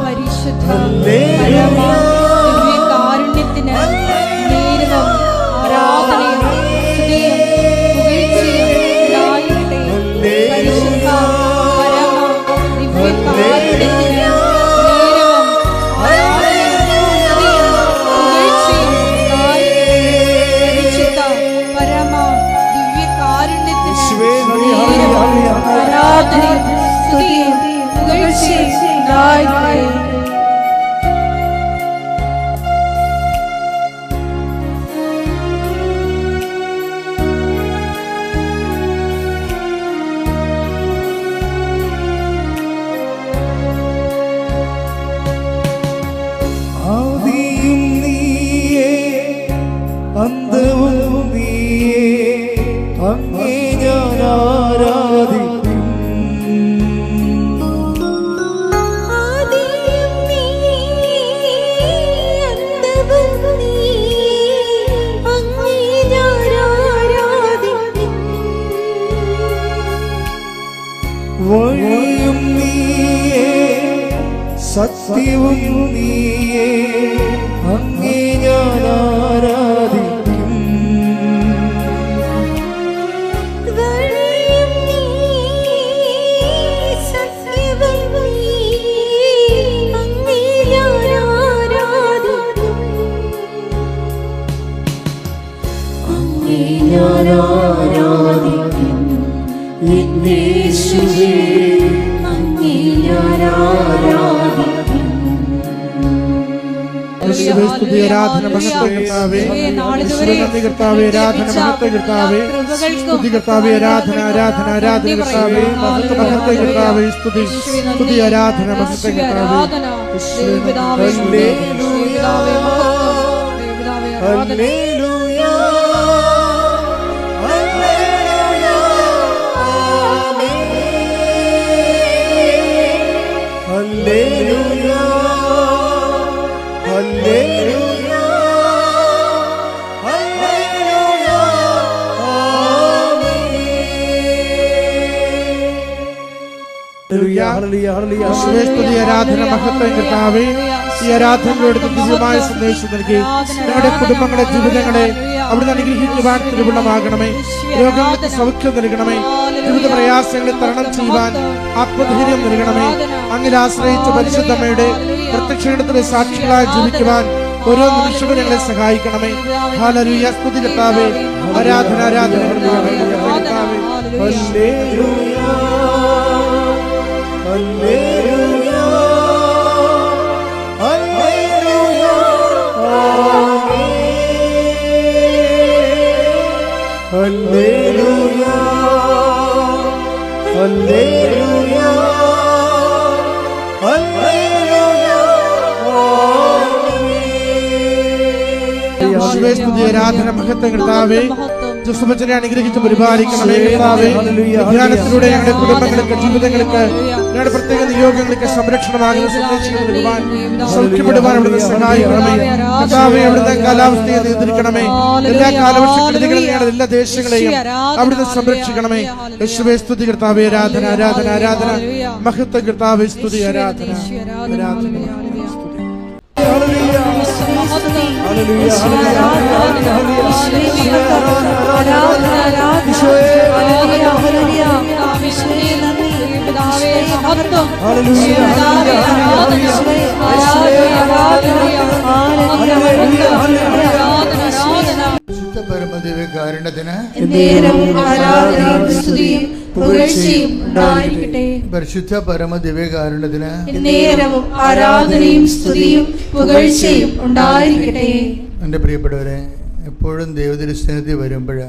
പരിശുദ്ധ കാരുണ്യത്തിന് നേരവും ആരാധനയും സ്തുതിയും പുകഴ്ചയും ഉണ്ടായിരിക്കട്ടെ. പരിശുദ്ധ പരമ ദിവ്യകാരുണ്യത്തിന് നേരവും ആരാധനയും സ്തുതിയും പുകഴ്ചയും ഉണ്ടായിരിക്കട്ടെ. പരിശുദ്ധ പരമ ദിവ്യകാരുണ്യത്തിന് നേരവും ആരാധനയും സ്തുതിയും പുകഴ്ചയും ഉണ്ടായിരിക്കട്ടെ. വഴിയും നീയേ, സത്യവും നീയേ, അങ്ങേ ഞാൻ ആരാധിക്കും. വഴിയും നീയേ, സത്യവും നീയേ, അങ്ങേ ഞാൻ ആരാധിക്കും. അങ്ങേ ഞാൻ ആരാധിക്കും. യേശുവേ, അങ്ങേ ഞാൻ ആരാധിക്കും. സ്തുതി ആരാധന മഹത്വം കർത്താവേ, നന്ദി കർത്താവേ, ആരാധന മഹത്വം കർത്താവേ, സ്തുതി കർത്താവേ, ആരാധന ആരാധന ആരാധന കർത്താവേ, മഹത്വം കർത്താവേ, സ്തുതി സ്തുതി ആരാധന മഹത്വം കർത്താവേ. ഹല്ലേലൂയ ഹല്ലേലൂയ ഹല്ലേലൂയ ഹല്ലേലൂയ സ്തുതി ആരാധന മഹത്വം കർത്താവേ, ഈ ആരാധനയോട് ദിവ്യമായ സന്ദേശം നൽകി ഞങ്ങളുടെ കുടുംബങ്ങളെ ജീവിതങ്ങളെ അവിടുന്ന് അനുഗ്രഹിക്കുവാൻ തിരുവുള്ളമാകണമേ. രോഗങ്ങൾക്ക് സൗഖ്യം നൽകണമേ. ജീവിത പ്രയാസങ്ങളെ തരണം ചെയ്യുവാൻ ആത്മധൈര്യം നൽകണമേ. അങ്ങിൽ ആശ്രയിച്ച പരിശുദ്ധമ്മയുടെ പ്രത്യക്ഷണത്തിലെ സാക്ഷികളായി ജീവിക്കുവാൻ ഓരോ നിമിഷവും ഞങ്ങളെ സഹായിക്കണമേ. ഹല്ലേലൂയ. സ്തുതി കർത്താവേ, ആരാധന ആരാധന കർത്താവേ. ഹല്ലേലൂയ ഹല്ലേലൂയ ഹല്ലേലൂയ ഹല്ലേലൂയ ഹല്ലേലൂയ ഹല്ലേലൂയ. സ്തുതി ആരാധന മഹത്വം കർത്താവേ, ജോസഫച്ചനെ അനുഗ്രഹിച്ച് പരിപാലിക്കണമേ കർത്താവേ. ധ്യാനത്തിലൂടെ ഞങ്ങളുടെ കുടുംബങ്ങൾക്ക് ജീവിതങ്ങൾക്ക് ഞങ്ങളുടെ പ്രത്യേക നിയോഗങ്ങൾക്ക് സംരക്ഷണമാകുന്ന സന്ദേശങ്ങൾ നൽകുവാൻ സൗഖ്യപ്പെടുവാൻ അവിടുന്ന് സഹായിക്കണമേ കർത്താവേ. അവിടുന്ന് കാലാവസ്ഥയെ നിയന്ത്രിക്കണമേ. എല്ലാ കാലവർഷക്കെടുതികളും ഞങ്ങളുടെ എല്ലാ ദേശങ്ങളെയും അവിടുന്ന് സംരക്ഷിക്കണമേ. യേശുവേ സ്തുതി കർത്താവേ, ആരാധന ആരാധന ആരാധന മഹത്വം കർത്താവേ, സ്തുതി ആരാധന ആരാധന. പരിശുദ്ധ പരമദിവ്യകാരുണ്യത്തിന് നേരവും ആരാധനയും സ്തുതിയും പുകഴ്ചയും ഉണ്ടായിരിക്കട്ടെ. എൻ്റെ പ്രിയപ്പെട്ടവരെ, എപ്പോഴും ദൈവദർശനത്തിൽ വരുമ്പോൾ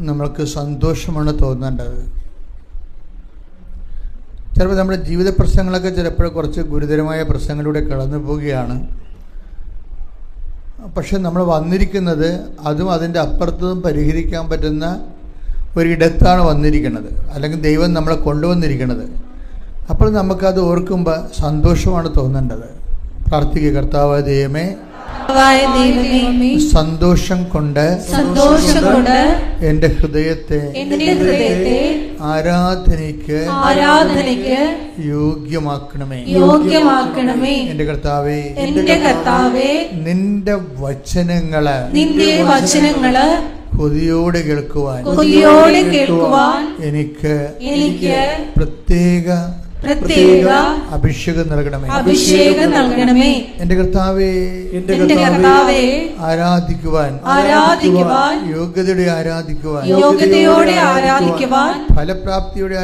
നമ്മൾക്ക് സന്തോഷമാണ് തോന്നേണ്ടത്. ചിലപ്പോൾ നമ്മുടെ ജീവിത പ്രശ്നങ്ങളൊക്കെ ചിലപ്പോൾ കുറച്ച് ഗുരുതരമായ പ്രശ്നങ്ങളിലൂടെ കടന്നു പോവുകയാണ്. പക്ഷെ നമ്മൾ വന്നിരിക്കുന്നത് അതും അതിൻ്റെ അപ്പുറത്തും പരിഹരിക്കാൻ പറ്റുന്ന ഒരിടത്താണ് വന്നിരിക്കുന്നത്, അല്ലെങ്കിൽ ദൈവം നമ്മളെ കൊണ്ടുവന്നിരിക്കുന്നത്. അപ്പോൾ നമുക്കത് ഓർക്കുമ്പോൾ സന്തോഷമാണ് തോന്നേണ്ടത്. പ്രാർത്ഥിക്കുക, കർത്താവായ ദൈവമേ, ദൈവമേ, സന്തോഷം കൊണ്ട് എന്റെ ഹൃദയത്തെ ആരാധനയ്ക്ക് യോഗ്യമാക്കണമേ. എന്റെ കർത്താവേ, നിന്റെ വചനങ്ങള് കൊതിയോടെ കേൾക്കുവാൻ എനിക്ക് പ്രത്യേക അഭിഷേകം നൽകണമേ. എന്റെ കർത്താവേ, ആരാധിക്കുവാൻ യോഗ്യതയോടെ ആരാധിക്കുവാൻ ഫലപ്രാപ്തിയോടെ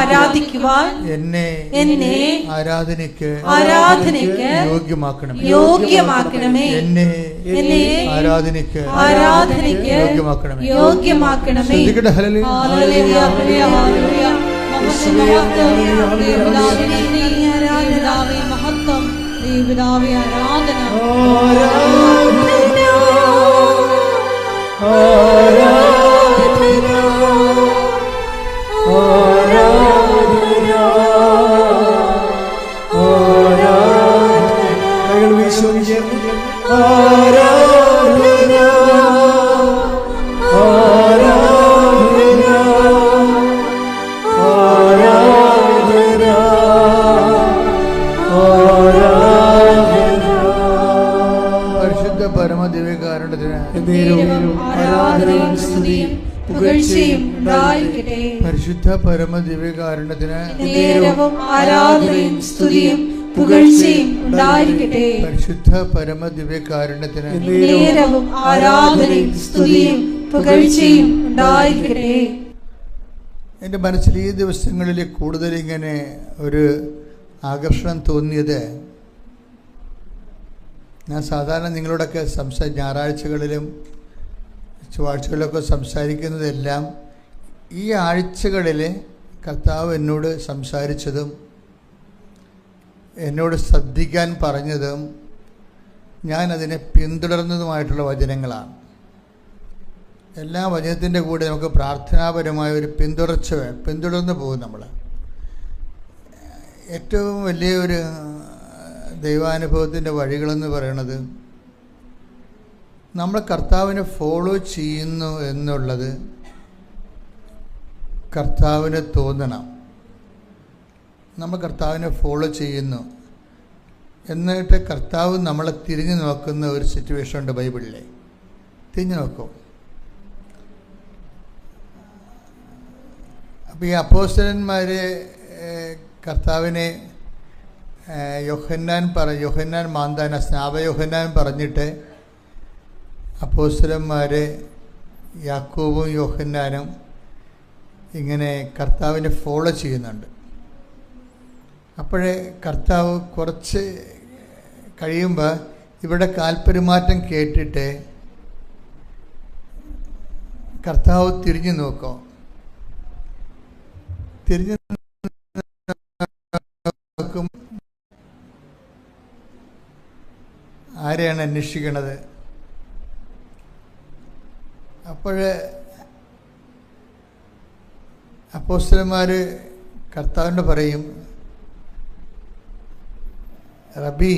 ആരാധിക്കുവാൻ എന്നെ ആരാധനയ്ക്ക് യോഗ്യമാക്കണമേ. എന്നെ ആരാധനയ്ക്ക് യോഗ്യമാക്കണമേ. ശ്രദ്ധിക്കട്ടെ. ഹല്ലേലൂയ. മഹത്വം ദൈവപിതാവേ, ആരാധന. പരിശുദ്ധ പരമദിവ്യകാരുണ്യത്തിന് ആരാധനയും സ്തുതിയും പുകഴ്ചയും ഉണ്ടായിരിക്കട്ടെ. പരിശുദ്ധ പരമദിവ്യകാരുണ്യത്തിന് ആരാധനയും സ്തുതിയും പുകഴ്ചയും ഉണ്ടായിരിക്കട്ടെ. എൻ്റെ മനസ്സിൽ ഈ ദിവസങ്ങളിൽ കൂടുതൽ ഇങ്ങനെ ഒരു ആകർഷണം തോന്നിയത്, ഞാൻ സാധാരണ നിങ്ങളോടൊക്കെ ഞായറാഴ്ചകളിലും ചൊവ്വാഴ്ചകളിലൊക്കെ സംസാരിക്കുന്നതെല്ലാം ഈ ആഴ്ചകളിൽ കർത്താവ് എന്നോട് സംസാരിച്ചതും എന്നോട് ശ്രദ്ധിക്കാൻ പറഞ്ഞതും ഞാനതിനെ പിന്തുടർന്നതുമായിട്ടുള്ള വചനങ്ങളാണ്. എല്ലാ വചനത്തിൻ്റെ കൂടെ നമുക്ക് പ്രാർത്ഥനാപരമായ ഒരു പിന്തുടർന്ന് പോകും. നമ്മൾ ഏറ്റവും വലിയൊരു ദൈവാനുഭവത്തിൻ്റെ വഴികളെന്ന് പറയുന്നത് നമ്മൾ കർത്താവിനെ ഫോളോ ചെയ്യുന്നു എന്നുള്ളത് കർത്താവിന് തോന്നണം. നമ്മൾ കർത്താവിനെ ഫോളോ ചെയ്യുന്നു എന്നിട്ട് കർത്താവ് നമ്മളെ തിരിഞ്ഞു നോക്കുന്ന ഒരു സിറ്റുവേഷൻ ഉണ്ട് ബൈബിളിലെ. തിരിഞ്ഞു നോക്കും. അപ്പോൾ ഈ അപ്പോസ്തലന്മാർ കർത്താവിനെ യോഹന്നാൻ മാന്താന സ്നാപയോഹന്നാൻ പറഞ്ഞിട്ട് അപ്പോസ്തലന്മാർ യാക്കോബും യോഹന്നാനും ഇങ്ങനെ കർത്താവിനെ ഫോളോ ചെയ്യുന്നുണ്ട്. അപ്പോഴേ കർത്താവ് കുറച്ച് കഴിയുമ്പോൾ ഇവിടെ കാൽപെരുമാറ്റം കേട്ടിട്ട് കർത്താവ് തിരിഞ്ഞു നോക്കും. തിരിഞ്ഞു നോക്കും. ആരെയാണ് അന്വേഷിക്കണത്? അപ്പോഴേ അപ്പോസ്തലന്മാർ കർത്താവിനോട് പറയും, റബി,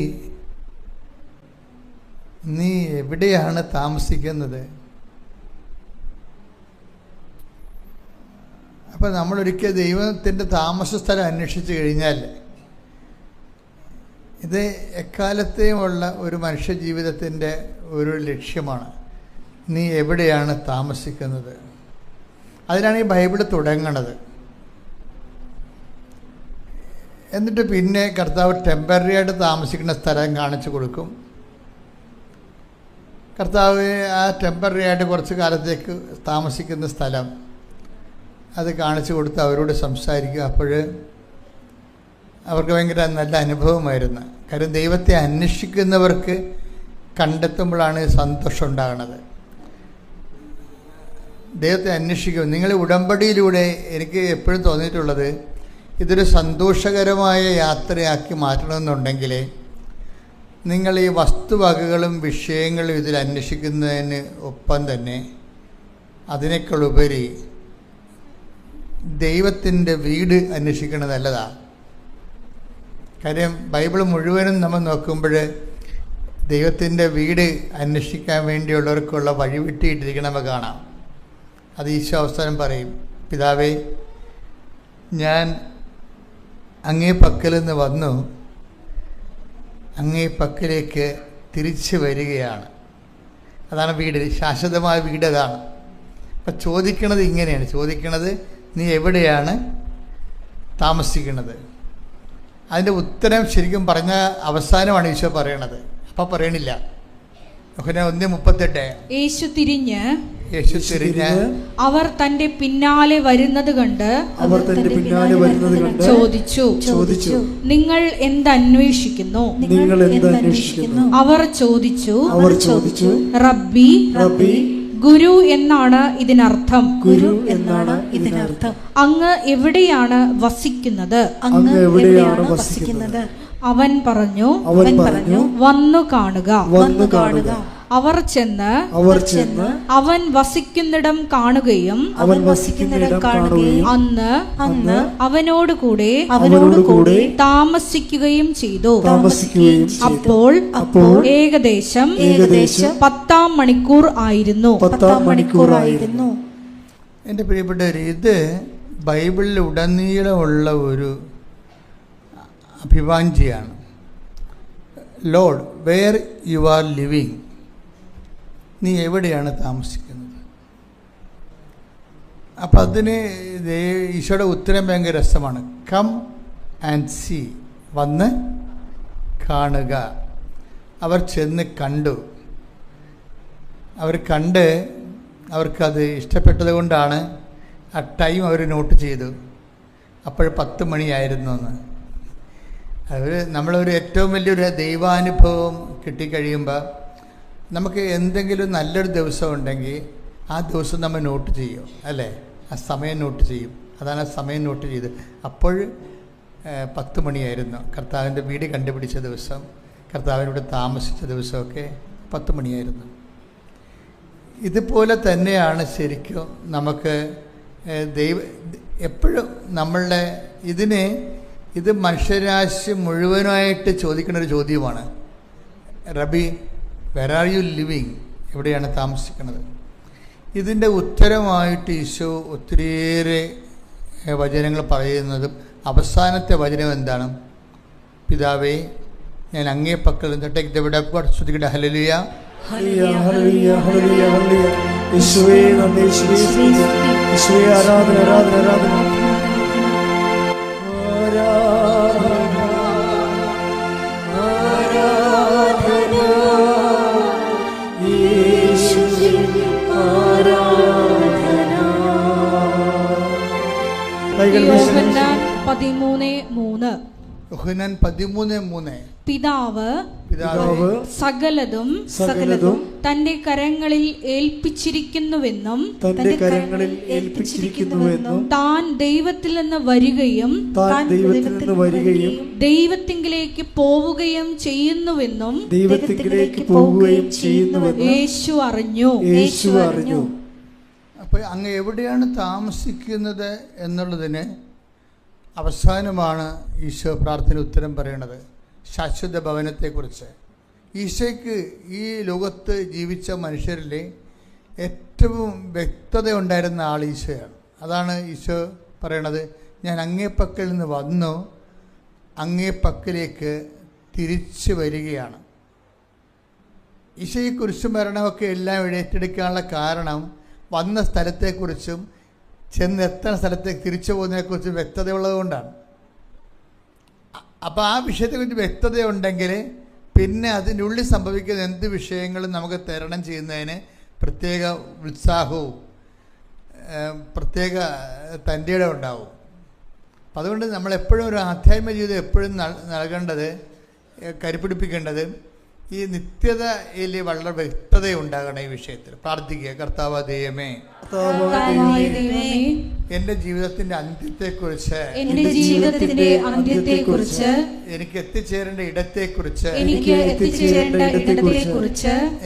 നീ എവിടെയാണ് താമസിക്കുന്നത്? അപ്പം നമ്മളൊരിക്കൽ ദൈവത്തിൻ്റെ താമസ സ്ഥലം അന്വേഷിച്ച് കഴിഞ്ഞാൽ ഇത് എക്കാലത്തെയുമുള്ള ഒരു മനുഷ്യജീവിതത്തിൻ്റെ ഒരു ലക്ഷ്യമാണ്. നീ എവിടെയാണ് താമസിക്കുന്നത്? അതിനാണ് ഈ ബൈബിൾ തുടങ്ങണത്. എന്നിട്ട് പിന്നെ കർത്താവ് ടെമ്പററി ആയിട്ട് താമസിക്കുന്ന സ്ഥലം കാണിച്ചു കൊടുക്കും. കർത്താവ് ആ ടെമ്പററി ആയിട്ട് കുറച്ച് കാലത്തേക്ക് താമസിക്കുന്ന സ്ഥലം അത് കാണിച്ചു കൊടുത്ത് അവരോട് സംസാരിക്കും. അപ്പോൾ അവർക്ക് ഭയങ്കര നല്ല അനുഭവമായിരുന്നു. കാര്യം ദൈവത്തെ അന്വേഷിക്കുന്നവർക്ക് കണ്ടെത്തുമ്പോഴാണ് സന്തോഷം ഉണ്ടാകുന്നത്. ദൈവത്തെ അന്വേഷിക്കും. നിങ്ങൾ ഉടമ്പടിയിലൂടെ എനിക്ക് എപ്പോഴും തോന്നിയിട്ടുള്ളത്, ഇതൊരു സന്തോഷകരമായ യാത്രയാക്കി മാറ്റണമെന്നുണ്ടെങ്കിൽ നിങ്ങൾ ഈ വസ്തുവകകളും വിഷയങ്ങളും ഇതിൽ അന്വേഷിക്കുന്നതിന് ഒപ്പം തന്നെ അതിനേക്കാളുപരി ദൈവത്തിൻ്റെ വീട് അന്വേഷിക്കുന്നത് നല്ലതാണ്. കാര്യം ബൈബിൾ മുഴുവനും നമ്മൾ നോക്കുമ്പോൾ ദൈവത്തിൻ്റെ വീട് അന്വേഷിക്കാൻ വേണ്ടിയുള്ളവർക്കുള്ള വഴി വിട്ടിട്ടിരിക്കണമെന്ന് കാണാം. അത് ഈശോ അവസാനം പറയും, പിതാവേ, ഞാൻ അങ്ങേ പക്കൽ നിന്ന് വന്നു, അങ്ങേ പക്കലേക്ക് തിരിച്ചു വരികയാണ്. അതാണ് വീട്, ശാശ്വതമായ വീട് അതാണ്. അപ്പം ചോദിക്കണത് ഇങ്ങനെയാണ്, ചോദിക്കണത് നീ എവിടെയാണ് താമസിക്കുന്നത്? അതിൻ്റെ ഉത്തരം ശരിക്കും പറഞ്ഞ അവസാനമാണ് ഈശോ പറയണത്. അപ്പം പറയണില്ല. 1:38 യേശു തിരിഞ്ഞ് അവർ തന്റെ പിന്നാലെ വരുന്നത് കണ്ട് ചോദിച്ചു, നിങ്ങൾ എന്തന്വേഷിക്കുന്നു? അവർ ചോദിച്ചു, റബ്ബി, ഗുരു എന്നാണ് ഇതിനർത്ഥം. അങ്ങ് എവിടെയാണ് വസിക്കുന്നത്? അവൻ പറഞ്ഞു, വന്നു കാണുക. അവർ ചെന്ന് അവൻ വസിക്കുന്നിടം കാണുകയും അന്ന് അവനോടുകൂടെ താമസിക്കുകയും ചെയ്തു. അപ്പോൾ ഏകദേശം 10-ാം മണിക്കൂർ ആയിരുന്നു. എൻ്റെ പ്രിയപ്പെട്ടവർ, ഇത് ബൈബിളിൽ ഉടനീളമുള്ള ഒരു അഭിവാഞ്ചിയാണ്. Lord, where you are living, നീ എവിടെയാണ് താമസിക്കുന്നത്? അപ്പം അതിന് ഈശോയുടെ ഉത്തരം ഭയങ്കര രസമാണ്. കം ആൻഡ് സീ, വന്ന് കാണുക. അവർ ചെന്ന് കണ്ടു. അവർ കണ്ട് അവർക്കത് ഇഷ്ടപ്പെട്ടത് കൊണ്ടാണ് ആ ടൈം അവർ നോട്ട് ചെയ്തു. അപ്പോൾ 10 മണിയായിരുന്നു എന്ന്. നമ്മളൊരു ഏറ്റവും വലിയൊരു ദൈവാനുഭവം കിട്ടിക്കഴിയുമ്പോൾ നമുക്ക് എന്തെങ്കിലും നല്ലൊരു ദിവസം ഉണ്ടെങ്കിൽ ആ ദിവസം നമ്മൾ നോട്ട് ചെയ്യും, അല്ലേ? ആ സമയം നോട്ട് ചെയ്യും. അതാണ് ആ സമയം നോട്ട് ചെയ്ത്. അപ്പോൾ 10 മണിയായിരുന്നു. കർത്താവിൻ്റെ വീട് കണ്ടുപിടിച്ച ദിവസം, കർത്താവിനോട് താമസിച്ച ദിവസമൊക്കെ 10 മണിയായിരുന്നു. ഇതുപോലെ തന്നെയാണ് ശരിക്കും നമുക്ക് എപ്പോഴും നമ്മളുടെ ഇത് മനുഷ്യരാശി മുഴുവനായിട്ട് ചോദിക്കുന്ന ഒരു ചോദ്യമാണ്. റബി, വെർ ആർ യു ലിവിങ്, എവിടെയാണ് താമസിക്കുന്നത്? ഇതിൻ്റെ ഉത്തരമായിട്ട് ഈശോ ഒത്തിരിയേറെ വചനങ്ങൾ പറയുന്നതും അവസാനത്തെ വചനം എന്താണ്? പിതാവേ, ഞാൻ അങ്ങേ പക്കൽ നിന്ന് ടേക്ക് ദ വിഡ് ഓഫ് ശ്രുതികട ഹല്ലേലൂയ. യോഹന്നാൻ 13:3 പിതാവ് സകലതും തന്റെ കരങ്ങളിൽ ഏൽപ്പിച്ചിരിക്കുന്നുവെന്നും താൻ ദൈവത്തിൽ നിന്ന് വരികയും ദൈവത്തിങ്കിലേക്ക് പോവുകയും ചെയ്യുന്നുവെന്നും യേശു അറിഞ്ഞു. അപ്പോൾ അങ്ങ് എവിടെയാണ് താമസിക്കുന്നത് എന്നുള്ളതിന് അവസാനമാണ് ഈശോ പ്രാർത്ഥന ഉത്തരം പറയണത്. ശാശ്വത ഭവനത്തെക്കുറിച്ച്. ഈശോയ്ക്ക് ഈ ലോകത്ത് ജീവിച്ച മനുഷ്യരിൽ ഏറ്റവും വ്യക്തത ഉണ്ടായിരുന്ന ആൾ ഈശോയാണ്. അതാണ് ഈശോ പറയണത്, ഞാൻ അങ്ങേ പക്കൽ നിന്ന് വന്നു, അങ്ങേ പക്കലേക്ക് തിരിച്ചു വരികയാണ്. ഈശോ ഈ കുരിശുമരണമൊക്കെ എല്ലാം ഏറ്റെടുക്കാനുള്ള കാരണം വന്ന സ്ഥലത്തെക്കുറിച്ചും ചെന്നെത്തുന്ന സ്ഥലത്തേക്ക് തിരിച്ചു പോകുന്നതിനെക്കുറിച്ചും വ്യക്തതയുള്ളത് കൊണ്ടാണ്. അപ്പോൾ ആ വിഷയത്തെക്കുറിച്ച് വ്യക്തതയുണ്ടെങ്കിൽ പിന്നെ അതിൻ്റെ ഉള്ളിൽ സംഭവിക്കുന്ന എന്ത് വിഷയങ്ങളും നമുക്ക് തരണം ചെയ്യുന്നതിന് പ്രത്യേക ഉത്സാഹവും പ്രത്യേക തൻ്റെ ഇടം ഉണ്ടാവും. അപ്പം അതുകൊണ്ട് നമ്മളെപ്പോഴും ഒരു ആധ്യാത്മിക ജീവിതം എപ്പോഴും നൽകേണ്ടത്, കരുപിടിപ്പിക്കേണ്ടത് ഈ നിത്യതയിൽ വളരെ വ്യക്തതയുണ്ടാകണം. ഈ വിഷയത്തിൽ പ്രാർത്ഥിക്കുക. കർത്താവ് ദൈവമേ, എൻ്റെ ജീവിതത്തിന്റെ അന്ത്യത്തെക്കുറിച്ച്, എനിക്ക് എത്തിച്ചേരേണ്ട ഇടത്തെക്കുറിച്ച്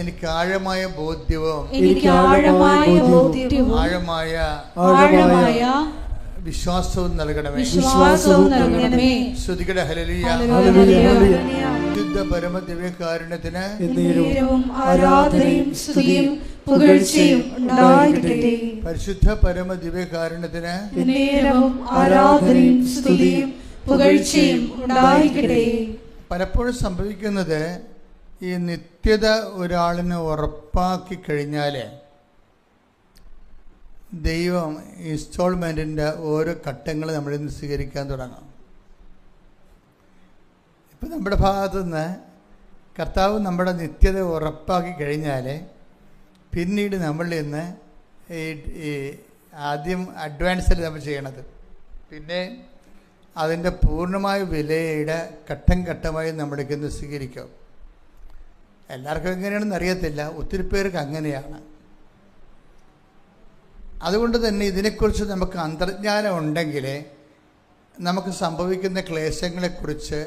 എനിക്ക് ആഴമായ ബോധ്യവും ആഴമായ വിശ്വാസവും നൽകണമേ. ശ്രുതികട ഹല്ലേലൂയ. പരിശുദ്ധ പരമദിവ്യകാരുണ്യത്തിന് എന്നേരവും ആരാധനയും സ്തുതിയും പുകഴ്ചയും ഉണ്ടായിരിക്കട്ടെ. പരിശുദ്ധ പരമദിവ്യകാരുണ്യത്തിന് എന്നേരവും ആരാധനയും സ്തുതിയും പുകഴ്ചയും ഉണ്ടായിരിക്കട്ടെ. പലപ്പോഴും സംഭവിക്കുന്നത് ഈ നിത്യത ഒരാളിന് ഉറപ്പാക്കി കഴിഞ്ഞാൽ ദൈവം ഇൻസ്റ്റാൾമെൻറ്റിൻ്റെ ഓരോ ഘട്ടങ്ങൾ നമ്മളിൽ നിന്ന് സ്വീകരിക്കാൻ തുടങ്ങും. ഇപ്പം നമ്മുടെ ഭാഗത്തു നിന്ന് കർത്താവ് നമ്മുടെ നിത്യത ഉറപ്പാക്കി കഴിഞ്ഞാൽ പിന്നീട് നമ്മളിൽ നിന്ന് ഈ ആദ്യം അഡ്വാൻസിൽ നമ്മൾ ചെയ്യണത്, പിന്നെ അതിൻ്റെ പൂർണ്ണമായ വിലയുടെ ഘട്ടം ഘട്ടമായി നമ്മളിലേക്ക് നിന്ന് സ്വീകരിക്കും. എല്ലാവർക്കും എങ്ങനെയാണെന്ന് അറിയത്തില്ല, ഒത്തിരി പേർക്ക് അങ്ങനെയാണ്. അതുകൊണ്ട് തന്നെ ഇതിനെക്കുറിച്ച് നമുക്ക് അന്തർജ്ഞാനം ഉണ്ടെങ്കിൽ നമുക്ക് സംഭവിക്കുന്ന ക്ലേശങ്ങളെക്കുറിച്ച്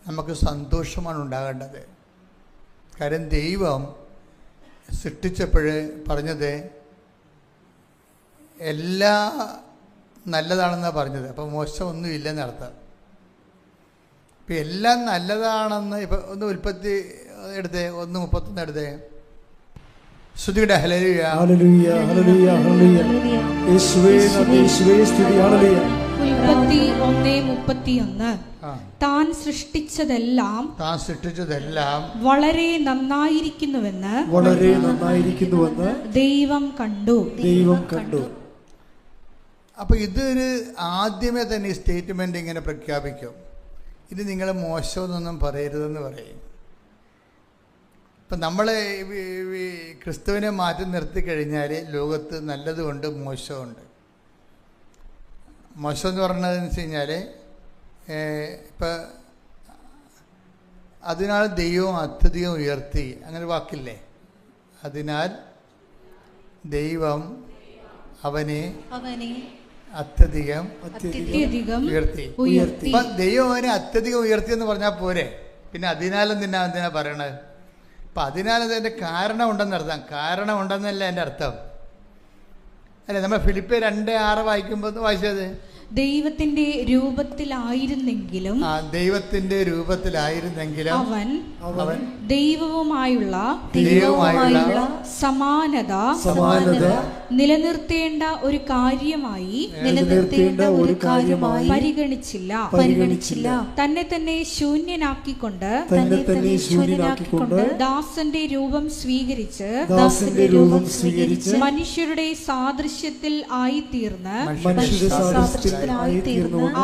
നമുക്ക് സന്തോഷമാണ് ഉണ്ടാകേണ്ടത്. കാര്യം ദൈവം സൃഷ്ടിച്ചപ്പോൾ പറഞ്ഞത് എല്ലാ നല്ലതാണെന്നാണ് പറഞ്ഞത്. അപ്പോൾ മോശമൊന്നും ഇല്ലെന്നർത്ഥം. ഇപ്പം എല്ലാം നല്ലതാണെന്ന് ഇപ്പം ഒന്ന് ഉൽപ്പത്തി എടുത്തേ, 1:31 എടുത്തേ. സ്തുതിയുടെ ഹല്ലേലൂയ ഹല്ലേലൂയ ഹല്ലേലൂയ ഹല്ലേലൂയ. യേശുവേ നന്ദി, യേശുവേ സ്തുതി. ഹല്ലേലൂയ. ഉൽപ്പത്തി 1:31. താൻ സൃഷ്ടിച്ചതെല്ലാം വളരെ നന്നായിരിക്കുന്നുവെന്ന് ദൈവം കണ്ടു. അപ്പോൾ ഇതൊരു ആദ്യമേ തന്നെ ഈ സ്റ്റേറ്റ്മെന്റ് ഇങ്ങനെ പ്രഖ്യാപിക്കും, ഇത് നിങ്ങൾ മോശമെന്നൊന്നും പറയരുതെന്ന് പറയും. ഇപ്പം നമ്മൾ ക്രിസ്തുവിനെ മാറ്റി നിർത്തി കഴിഞ്ഞാൽ ലോകത്ത് നല്ലതുകൊണ്ട് മോശമുണ്ട്. മോശം എന്ന് പറഞ്ഞതെന്ന് വെച്ച് കഴിഞ്ഞാൽ ഇപ്പം അതിനാൽ ദൈവം അത്യധികം ഉയർത്തി, അങ്ങനെ വാക്കില്ലേ? അതിനാൽ ദൈവം അവനെ അത്യധികം ഉയർത്തി. അപ്പം ദൈവം അവനെ അത്യധികം ഉയർത്തി എന്ന് പറഞ്ഞാൽ പോരെ, പിന്നെ എന്തിനാ പറയണത്? അപ്പം അതിനാലതിൻ്റെ കാരണം ഉണ്ടെന്നർത്ഥം. കാരണം ഉണ്ടെന്നല്ല എൻ്റെ അർത്ഥം. അല്ലേ, നമ്മൾ ഫിലിപ്പിയർ 2:6 വായിക്കുമ്പോൾ വായിച്ചത് ദൈവത്തിന്റെ രൂപത്തിലായിരുന്നെങ്കിലും അവൻ ദൈവവുമായുള്ള സമാനത നിലനിർത്തേണ്ട ഒരു കാര്യമായി പരിഗണിച്ചില്ല. തന്നെ തന്നെ ശൂന്യനാക്കിക്കൊണ്ട് ദാസന്റെ രൂപം സ്വീകരിച്ച് മനുഷ്യരുടെ സാദൃശ്യത്തിൽ ആയിത്തീർന്ന്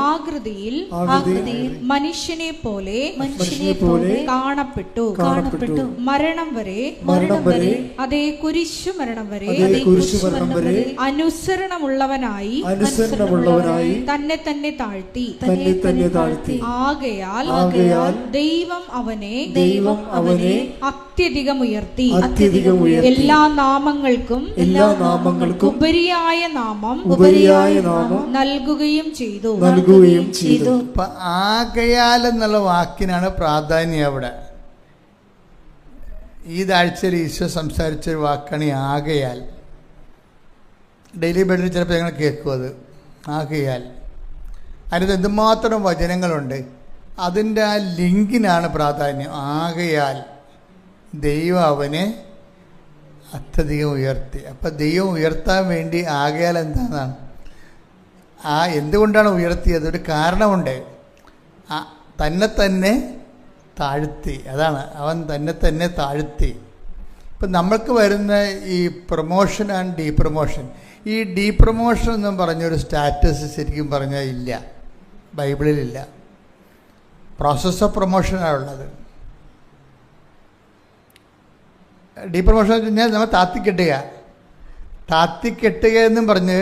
ആകൃതിയിൽ മനുഷ്യനെ പോലെ കാണപ്പെട്ടു. മരണം വരെ അതേ കുരിശു മരണം വരെ അനുസരണമുള്ളവനായി തന്നെ തന്നെ താഴ്ത്തി. ആകയാൽ ദൈവം അവനെ അത്യധികം ഉയർത്തി എല്ലാ നാമങ്ങൾക്കും ഉപരിയായ നാമം നൽകുകയും ചെയ്തു. അപ്പൊ ആകയാൽ എന്നുള്ള വാക്കിനാണ് പ്രാധാന്യം അവിടെ. ഈ ആഴ്ചയിൽ ഈശോ സംസാരിച്ചൊരു വാക്കാണ് ഈ ആകയാൽ. ഡെയിലി ബെഡിൽ ചിലപ്പോൾ ഞങ്ങൾ കേൾക്കും അത്. ആകയാൽ അതിനകത്ത് എന്തുമാത്രം വചനങ്ങളുണ്ട്, അതിൻ്റെ ആ ലിങ്കിനാണ് പ്രാധാന്യം. ആകയാൽ ദൈവം അവനെ അത്യധികം ഉയർത്തി. അപ്പം ദൈവം ഉയർത്താൻ വേണ്ടി ആകയാൽ എന്താണെന്നാണ്, എന്തുകൊണ്ടാണ് ഉയർത്തിയത്? ഒരു കാരണമുണ്ട്. തന്നെ താഴ്ത്തി, അതാണ് അവൻ തന്നെ താഴ്ത്തി. ഇപ്പം നമ്മൾക്ക് വരുന്ന ഈ പ്രൊമോഷൻ ആൻഡ് ഡീപ്രൊമോഷൻ, ഈ ഡീപ്രൊമോഷൻ എന്നും പറഞ്ഞൊരു സ്റ്റാറ്റസ് ശരിക്കും പറഞ്ഞാൽ ഇല്ല, ബൈബിളിലില്ല. പ്രോസസ് ഓഫ് പ്രൊമോഷനാണ് ഉള്ളത്. ഡീപ്രൊമോഷൻ എന്ന് പറഞ്ഞാൽ നമ്മൾ താത്തിക്കെട്ടുക എന്നും പറഞ്ഞ്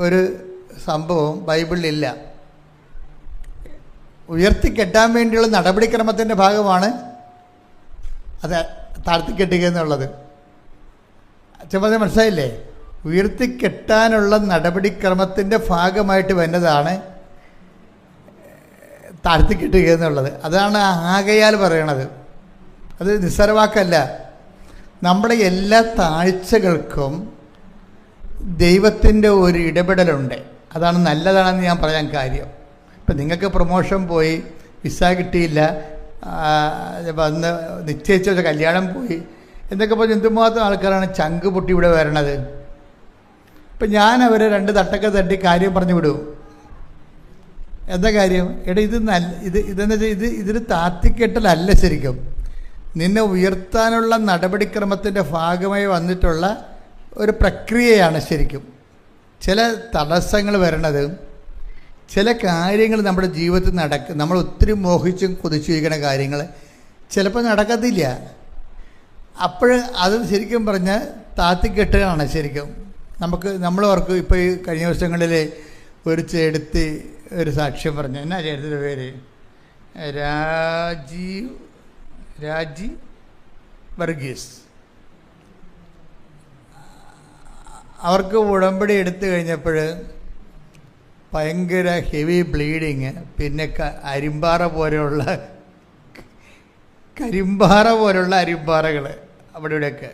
ഒരു സംഭവം ബൈബിളിലില്ല. ഉയർത്തിക്കെട്ടാൻ വേണ്ടിയുള്ള നടപടിക്രമത്തിൻ്റെ ഭാഗമാണ് അത് താഴ്ത്തിക്കെട്ടുക എന്നുള്ളത്. ചെറുപ്പം മനസ്സിലായില്ലേ? ഉയർത്തിക്കെട്ടാനുള്ള നടപടിക്രമത്തിൻ്റെ ഭാഗമായിട്ട് വരുന്നതാണ് താഴ്ത്തിക്കെട്ടുക എന്നുള്ളത്. അതാണ് ആകയാൽ പറയണത്. അത് നിസ്സാരവാക്കല്ല. നമ്മുടെ എല്ലാ താഴ്ചകൾക്കും ദൈവത്തിൻ്റെ ഒരു ഇടപെടലുണ്ട്. അതാണ് നല്ലതാണെന്ന് ഞാൻ പറയാൻ കാര്യം. ഇപ്പം നിങ്ങൾക്ക് പ്രൊമോഷൻ പോയി, വിസ കിട്ടിയില്ല, വന്ന് നിശ്ചയിച്ച ഒരു കല്യാണം പോയി എന്നൊക്കെ പറഞ്ഞ് എന്തുമാത്രം ആൾക്കാരാണ് ചങ്ക് പൊട്ടി ഇവിടെ വരണത്. ഇപ്പം ഞാൻ അവരെ 2 തട്ടൊക്കെ തട്ടി കാര്യം പറഞ്ഞു വിടും. എന്താ കാര്യം? എടാ ഇതെന്ന് വെച്ചാൽ ഇതിന് താത്തിക്കെട്ടലല്ല, ശരിക്കും നിന്നെ ഉയർത്താനുള്ള നടപടിക്രമത്തിൻ്റെ ഭാഗമായി വന്നിട്ടുള്ള ഒരു പ്രക്രിയയാണ്. ശരിക്കും ചില തടസ്സങ്ങൾ വരണത്, ചില കാര്യങ്ങൾ നമ്മുടെ ജീവിതത്തിൽ നമ്മൾ ഒത്തിരി മോഹിച്ചും കൊതിച്ചിരിക്കുന്ന കാര്യങ്ങൾ ചിലപ്പോൾ നടക്കത്തില്ല. അപ്പോൾ അത് ശരിക്കും പറഞ്ഞാൽ താത്തിക്കെട്ടുകയാണ്. ശരിക്കും നമ്മൾ ഓർക്കും. ഇപ്പോൾ ഈ കഴിഞ്ഞ ദിവസങ്ങളിൽ ഒരു ചേട്ടത്തി ഒരു സാക്ഷ്യം പറഞ്ഞു. എന്നാ ചേട്ടത്തിൻ്റെ പേര്? രാജി വർഗീസ്. അവർക്ക് ഉടമ്പടി എടുത്തു കഴിഞ്ഞപ്പോൾ ഭയങ്കര ഹെവി ബ്ലീഡിങ്, പിന്നെ കരിമ്പാറ പോലെയുള്ള അരിമ്പാറകൾ അവിടെ ഇവിടെയൊക്കെ.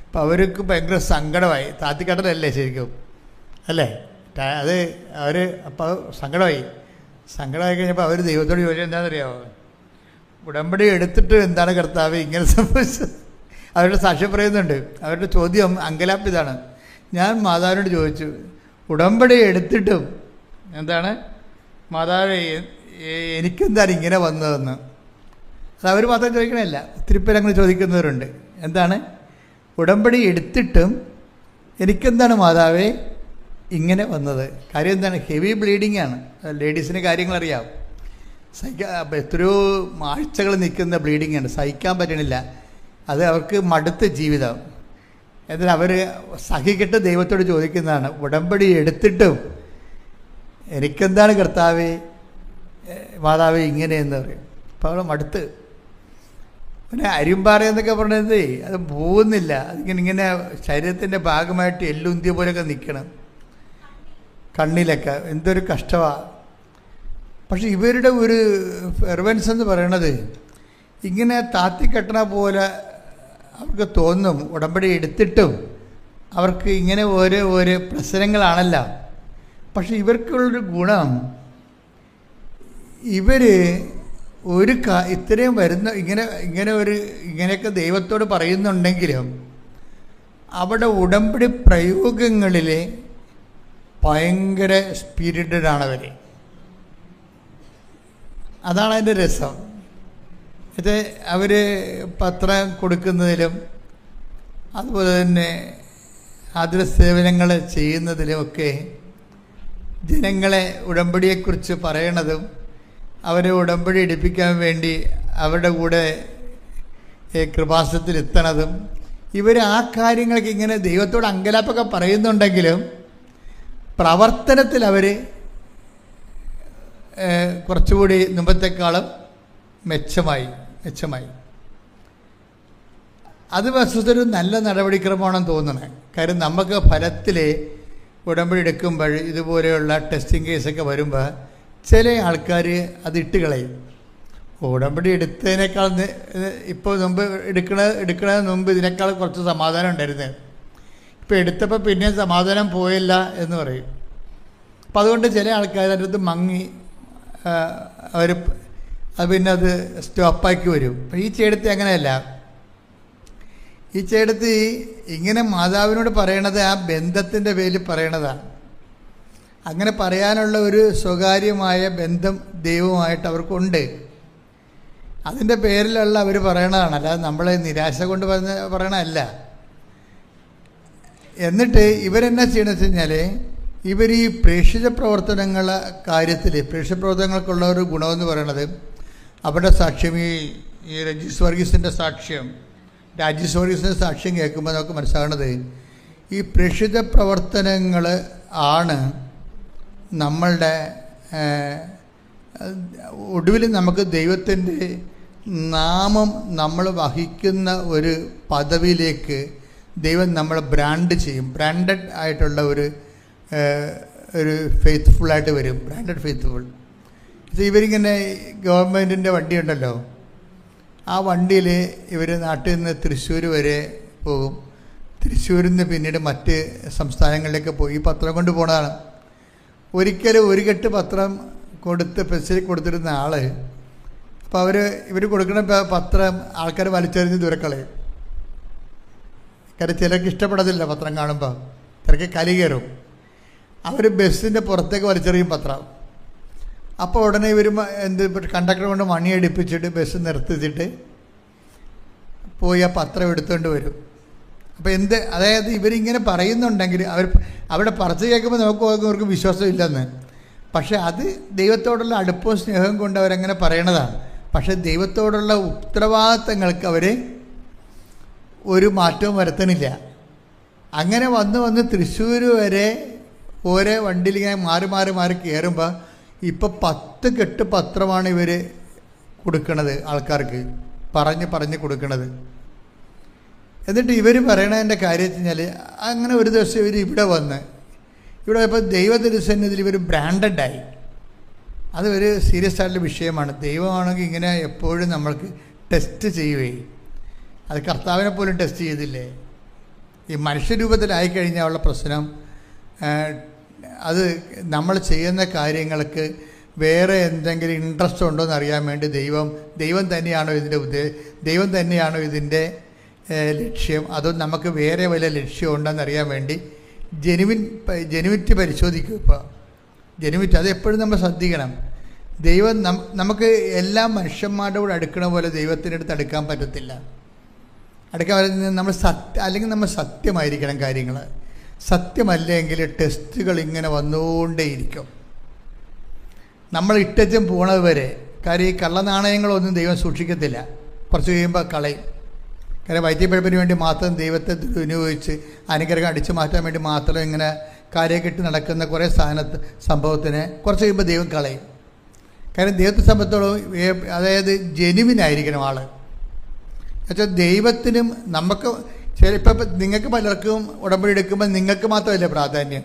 അപ്പം അവർക്ക് ഭയങ്കര സങ്കടമായി. താത്തിക്കടലല്ലേ ശരിക്കും, അല്ലേ? അത് അവർ അപ്പോൾ സങ്കടമായി കഴിഞ്ഞപ്പോൾ അവർ ദൈവത്തോട് ചോദിച്ചത് എന്താണെന്നറിയാമോ? ഉടമ്പടി എടുത്തിട്ട് എന്താണ് കർത്താവ് ഇങ്ങനെ സംഭവിച്ചത്? അവരുടെ സാക്ഷ്യം പറയുന്നുണ്ട്. അവരുടെ ചോദ്യം അങ്കലാപ്പിതാണ്. ഞാൻ മാതാവിനോട് ചോദിച്ചു, ഉടമ്പടി എടുത്തിട്ടും എന്താണ് മാതാവ് എനിക്കെന്താണ് ഇങ്ങനെ വന്നതെന്ന്. അത് അവർ മാത്രം ചോദിക്കണമല്ല, ഒത്തിരി പേര് അങ്ങനെ ചോദിക്കുന്നവരുണ്ട്. എന്താണ് ഉടമ്പടി എടുത്തിട്ടും എനിക്കെന്താണ് മാതാവേ ഇങ്ങനെ വന്നത്? കാര്യം എന്താണ്? ഹെവി ബ്ലീഡിങ് ആണ്. ലേഡീസിന് കാര്യങ്ങളറിയാം. എത്രയോ ആഴ്ചകൾ നിൽക്കുന്ന ബ്ലീഡിങ് ആണ്, സഹിക്കാൻ പറ്റണില്ല. അത് അവർക്ക് മടുത്ത ജീവിതം. എന്നാൽ അവർ സഹിക്കിട്ട് ദൈവത്തോട് ചോദിക്കുന്നതാണ്, ഉടമ്പടി എടുത്തിട്ടും എനിക്കെന്താണ് കർത്താവേ മാതാവേ ഇങ്ങനെയെന്ന് പറയും. അപ്പോൾ അവൾ മടുത്ത്. പിന്നെ അരിമ്പാറ എന്നൊക്കെ പറഞ്ഞത് അത് പോകുന്നില്ല. അതിങ്ങനെ ശരീരത്തിൻ്റെ ഭാഗമായിട്ട് എല്ലുന്തിയ പോലെയൊക്കെ നിൽക്കണം, കണ്ണിലൊക്കെ. എന്തൊരു കഷ്ടമാണ്. പക്ഷെ ഇവരുടെ ഒരു ഫെർവൻസ് എന്ന് പറയണത് ഇങ്ങനെ താത്തിക്കെട്ടണ പോലെ അവർക്ക് തോന്നും. ഉടമ്പടി എടുത്തിട്ടും അവർക്ക് ഇങ്ങനെ ഓരോ പ്രശ്നങ്ങളാണല്ലോ. പക്ഷെ ഇവർക്കുള്ളൊരു ഗുണം, ഇവർ ഇത്രയും വരുന്ന ഇങ്ങനെയൊക്കെ ദൈവത്തോട് പറയുന്നുണ്ടെങ്കിലും അവിടെ ഉടമ്പടി പ്രയോഗങ്ങളിൽ ഭയങ്കര സ്പിരിറ്റഡാണവർ. അതാണ് അതിൻ്റെ രസം. ഇത് അവർ പത്രം കൊടുക്കുന്നതിലും അതുപോലെ തന്നെ ആതുര സേവനങ്ങൾ ചെയ്യുന്നതിലുമൊക്കെ ജനങ്ങളെ ഉടമ്പടിയെക്കുറിച്ച് പറയണതും അവരെ ഉടമ്പടി എടുപ്പിക്കാൻ വേണ്ടി അവരുടെ കൂടെ കൃപാസനത്തിലെത്തണതും, ഇവർ ആ കാര്യങ്ങൾക്ക് ഇങ്ങനെ ദൈവത്തോട് അങ്കലാപ്പൊക്കെ പറയുന്നുണ്ടെങ്കിലും പ്രവർത്തനത്തിൽ അവർ കുറച്ചുകൂടി മുമ്പത്തെക്കാളും മെച്ചമായി. അത് വസ്തുതൊരു നല്ല നടപടിക്രമമാണെന്ന് തോന്നണേ. കാര്യം നമുക്ക് ഫലത്തിൽ ഉടമ്പടി എടുക്കുമ്പോൾ ഇതുപോലെയുള്ള ടെസ്റ്റിംഗ് കേസൊക്കെ വരുമ്പോൾ ചില ആൾക്കാർ അത് ഇട്ട് കളയും. ഉടമ്പടി എടുത്തതിനേക്കാൾ ഇപ്പോൾ മുമ്പ് എടുക്കണതിന് മുമ്പ് ഇതിനേക്കാൾ കുറച്ച് സമാധാനം ഉണ്ടായിരുന്നത്, ഇപ്പോൾ എടുത്തപ്പോൾ പിന്നെ സമാധാനം പോയില്ല എന്ന് പറയും. അപ്പം അതുകൊണ്ട് ചില ആൾക്കാർ അതിൻ്റെ അടുത്ത് മങ്ങി അത് പിന്നെ അത് സ്റ്റോപ്പാക്കി വരും. അപ്പം ഈ ചേട്ടത്തി അങ്ങനെയല്ല. ഈ ചേട്ടത്തി ഇങ്ങനെ മാതാവിനോട് പറയണത് ആ ബന്ധത്തിൻ്റെ പേരിൽ പറയണതാണ്. അങ്ങനെ പറയാനുള്ള ഒരു സ്വകാര്യമായ ബന്ധം ദൈവവുമായിട്ട് അവർക്കുണ്ട്. അതിൻ്റെ പേരിലുള്ള അവർ പറയണതാണ്, അല്ലാതെ നമ്മളെ നിരാശ കൊണ്ട് പറയണതല്ല. എന്നിട്ട് ഇവരെന്നാ ചെയ്യണമെന്ന് വെച്ച് കഴിഞ്ഞാൽ, ഇവർ ഈ പ്രേക്ഷിത പ്രവർത്തനങ്ങളെ കാര്യത്തിൽ, പ്രേക്ഷിത പ്രവർത്തനങ്ങൾക്കുള്ള ഒരു ഗുണമെന്ന് പറയണത്, അവരുടെ സാക്ഷ്യം ഈ രജീസ് വർഗീസിൻ്റെ സാക്ഷ്യം, രാജീസ് വർഗീസിൻ്റെ സാക്ഷ്യം കേൾക്കുമ്പോൾ നമുക്ക് മനസ്സിലാകുന്നത്, ഈ പ്രേക്ഷിത പ്രവർത്തനങ്ങൾ ആണ് നമ്മളുടെ ഒടുവിൽ നമുക്ക് ദൈവത്തിൻ്റെ നാമം നമ്മൾ വഹിക്കുന്ന ഒരു പദവിയിലേക്ക് ദൈവം നമ്മളെ ബ്രാൻഡ് ചെയ്യും. ബ്രാൻഡഡ് ആയിട്ടുള്ള ഒരു ഫെയ്ത്ത്ഫുള്ളായിട്ട് വരും. Branded faithful. ഇവരിങ്ങനെ ഗവൺമെൻറ്റിൻ്റെ വണ്ടിയുണ്ടല്ലോ, ആ വണ്ടിയിൽ ഇവർ നാട്ടിൽ നിന്ന് തൃശ്ശൂർ വരെ പോകും. തൃശ്ശൂരിൽ നിന്ന് പിന്നീട് മറ്റ് സംസ്ഥാനങ്ങളിലേക്ക് പോയി ഈ പത്രം കൊണ്ട് പോണതാണ്. ഒരിക്കലും ഒരു കെട്ട് പത്രം പെൻസിൽ കൊടുത്തിരുന്ന ആൾ അപ്പോൾ ഇവർ കൊടുക്കുന്ന പത്രം ആൾക്കാർ വലിച്ചെറിഞ്ഞ് ദൂരക്കളയും. കാരണം ചിലർക്ക് ഇഷ്ടപ്പെടത്തില്ല പത്രം കാണുമ്പോൾ, ചിലർക്ക് കലി കയറും. അവർ ബസ്സിൻ്റെ പുറത്തേക്ക് വലിച്ചെറിയും പത്രം. അപ്പോൾ ഉടനെ ഇവർ കണ്ടക്ടർ കൊണ്ട് മണിയടിപ്പിച്ചിട്ട് ബസ് നിർത്തിച്ചിട്ട് പോയി ആ പത്രം എടുത്തുകൊണ്ട് വരും. അപ്പോൾ അതായത് ഇവരിങ്ങനെ പറയുന്നുണ്ടെങ്കിൽ അവരുടെ പറച്ച് കേൾക്കുമ്പോൾ അവർക്ക് വിശ്വാസമില്ലെന്ന്. പക്ഷെ അത് ദൈവത്തോടുള്ള അടുപ്പവും സ്നേഹവും കൊണ്ട് അവരങ്ങനെ പറയണതാണ്. പക്ഷെ ദൈവത്തോടുള്ള ഉത്തരവാദിത്തങ്ങൾക്ക് അവർ ഒരു മാറ്റവും വരുത്തണില്ല. അങ്ങനെ വന്ന് തൃശ്ശൂർ വരെ ഓരോ വണ്ടിയിൽ ഇങ്ങനെ മാറി കയറുമ്പോൾ ഇപ്പോൾ 10 കെട്ട് പത്രമാണ് ഇവർ കൊടുക്കണത് ആൾക്കാർക്ക്, പറഞ്ഞ് കൊടുക്കണത്. എന്നിട്ട് ഇവർ പറയണതിൻ്റെ കാര്യം വെച്ച് കഴിഞ്ഞാൽ, അങ്ങനെ ഒരു ദിവസം ഇവർ ഇവിടെ ഇപ്പോൾ ദൈവദർശനത്തിൽ ഇവർ ബ്രാൻഡഡായി. അത് ഒരു സീരിയസ് ആയിട്ടുള്ള വിഷയമാണ്. ദൈവമാണെങ്കിൽ ഇങ്ങനെ എപ്പോഴും നമ്മൾക്ക് ടെസ്റ്റ് ചെയ്യുകയും, അത് കർത്താവിനെ പോലും ടെസ്റ്റ് ചെയ്തില്ലേ. ഈ മനുഷ്യരൂപത്തിലായിക്കഴിഞ്ഞാൽ ഉള്ള പ്രശ്നം, അത് നമ്മൾ ചെയ്യുന്ന കാര്യങ്ങൾക്ക് വേറെ എന്തെങ്കിലും ഇൻട്രസ്റ്റ് ഉണ്ടോ എന്ന് അറിയാൻ വേണ്ടി ദൈവം തന്നെയാണോ ദൈവം തന്നെയാണോ ഇതിൻ്റെ ലക്ഷ്യം, അതോ നമുക്ക് വേറെ വല്ല ലക്ഷ്യം ഉണ്ടെന്ന് അറിയാൻ വേണ്ടി ജെനുവിറ്റി പരിശോധിക്കും. ഇപ്പോൾ ജെനുവിറ്റി അത് എപ്പോഴും നമ്മൾ ശ്രദ്ധിക്കണം. ദൈവം നമുക്ക് എല്ലാ മനുഷ്യന്മാരുടെ കൂടെ അടുക്കണ പോലെ ദൈവത്തിൻ്റെ അടുത്ത് അടുക്കാൻ പറ്റത്തില്ല. അടുക്കാൻ പറ്റുന്നത് നമ്മൾ സത്യമായിരിക്കണം കാര്യങ്ങൾ. സത്യമല്ലെങ്കിൽ ടെസ്റ്റുകൾ ഇങ്ങനെ വന്നുകൊണ്ടേയിരിക്കും, നമ്മൾ ഇട്ടച്ചും പോണത് വരെ. കാര്യം ഈ കള്ളനാണയങ്ങളൊന്നും ദൈവം സൂക്ഷിക്കത്തില്ല, കുറച്ച് കഴിയുമ്പോൾ കളയും. കാര്യം വൈദ്യപ്പഴപ്പിന് വേണ്ടി മാത്രം ദൈവത്തെ വിനിയോഗിച്ച് അനുഗ്രഹം അടിച്ചു മാറ്റാൻ വേണ്ടി മാത്രം ഇങ്ങനെ കാര്യക്കെട്ട് നടക്കുന്ന കുറേ സംഭവത്തിന് കുറച്ച് കഴിയുമ്പോൾ ദൈവം കളയും. കാര്യം ദൈവത്തെ സംബന്ധിച്ചോളം അതായത് ജെനുവിനായിരിക്കണം ആൾ. എന്നുവെച്ചാൽ ദൈവത്തിനും നമുക്ക് ചിലപ്പോൾ നിങ്ങൾക്ക് പലർക്കും ഉടമ്പടി എടുക്കുമ്പോൾ നിങ്ങൾക്ക് മാത്രമല്ല പ്രാധാന്യം.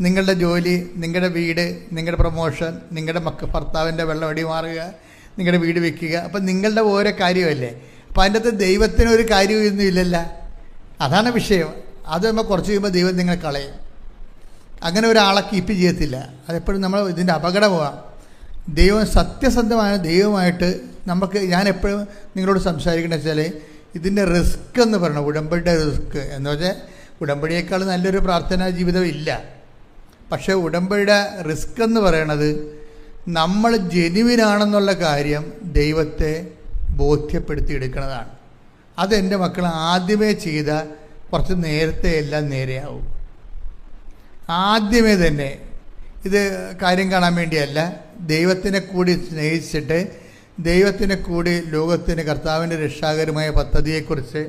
നിങ്ങളുടെ ജോലി, നിങ്ങളുടെ വീട്, നിങ്ങളുടെ പ്രൊമോഷൻ, നിങ്ങളുടെ ഭർത്താവിൻ്റെ വെള്ളമടി മാറുക, നിങ്ങളുടെ വീട് വയ്ക്കുക, അപ്പം നിങ്ങളുടെ ഓരോ കാര്യമല്ലേ. അപ്പം അതിൻ്റെ അകത്ത് ദൈവത്തിനൊരു കാര്യമൊന്നും ഇല്ലല്ല. അതാണ് വിഷയം. അത് നമ്മൾ കുറച്ച് കഴിയുമ്പോൾ ദൈവം നിങ്ങളെ കളയും. അങ്ങനെ ഒരാളെ കീപ്പ് ചെയ്യത്തില്ല. അതെപ്പോഴും നമ്മൾ ഇതിൻ്റെ അപകടമാണ്. ദൈവം സത്യസന്ധമായ ദൈവമായിട്ട് ഞാൻ എപ്പോഴും നിങ്ങളോട് സംസാരിക്കണമെന്ന് വെച്ചാൽ, ഇതിൻ്റെ റിസ്ക് എന്ന് പറയണം, ഉടമ്പടിയുടെ റിസ്ക് എന്ന് വെച്ചാൽ ഉടമ്പടിയേക്കാൾ നല്ലൊരു പ്രാർത്ഥനാ ജീവിതം ഇല്ല. പക്ഷേ ഉടമ്പടിയുടെ റിസ്ക് എന്ന് പറയണത് നമ്മൾ ജെനുവിനാണെന്നുള്ള കാര്യം ദൈവത്തെ ബോധ്യപ്പെടുത്തി എടുക്കുന്നതാണ്. അതെൻ്റെ മക്കൾ ആദ്യമേ ചെയ്ത കുറച്ച് നേരത്തെ എല്ലാം നേരെയാവും. ആദ്യമേ തന്നെ ഇത് കാര്യം കാണാൻ വേണ്ടിയല്ല, ദൈവത്തിനെ കൂടി സ്നേഹിച്ചിട്ട് ദൈവത്തിനെ കൂടി ലോകത്തിന് കർത്താവിൻ്റെ രക്ഷാകരമായ പദ്ധതിയെക്കുറിച്ച്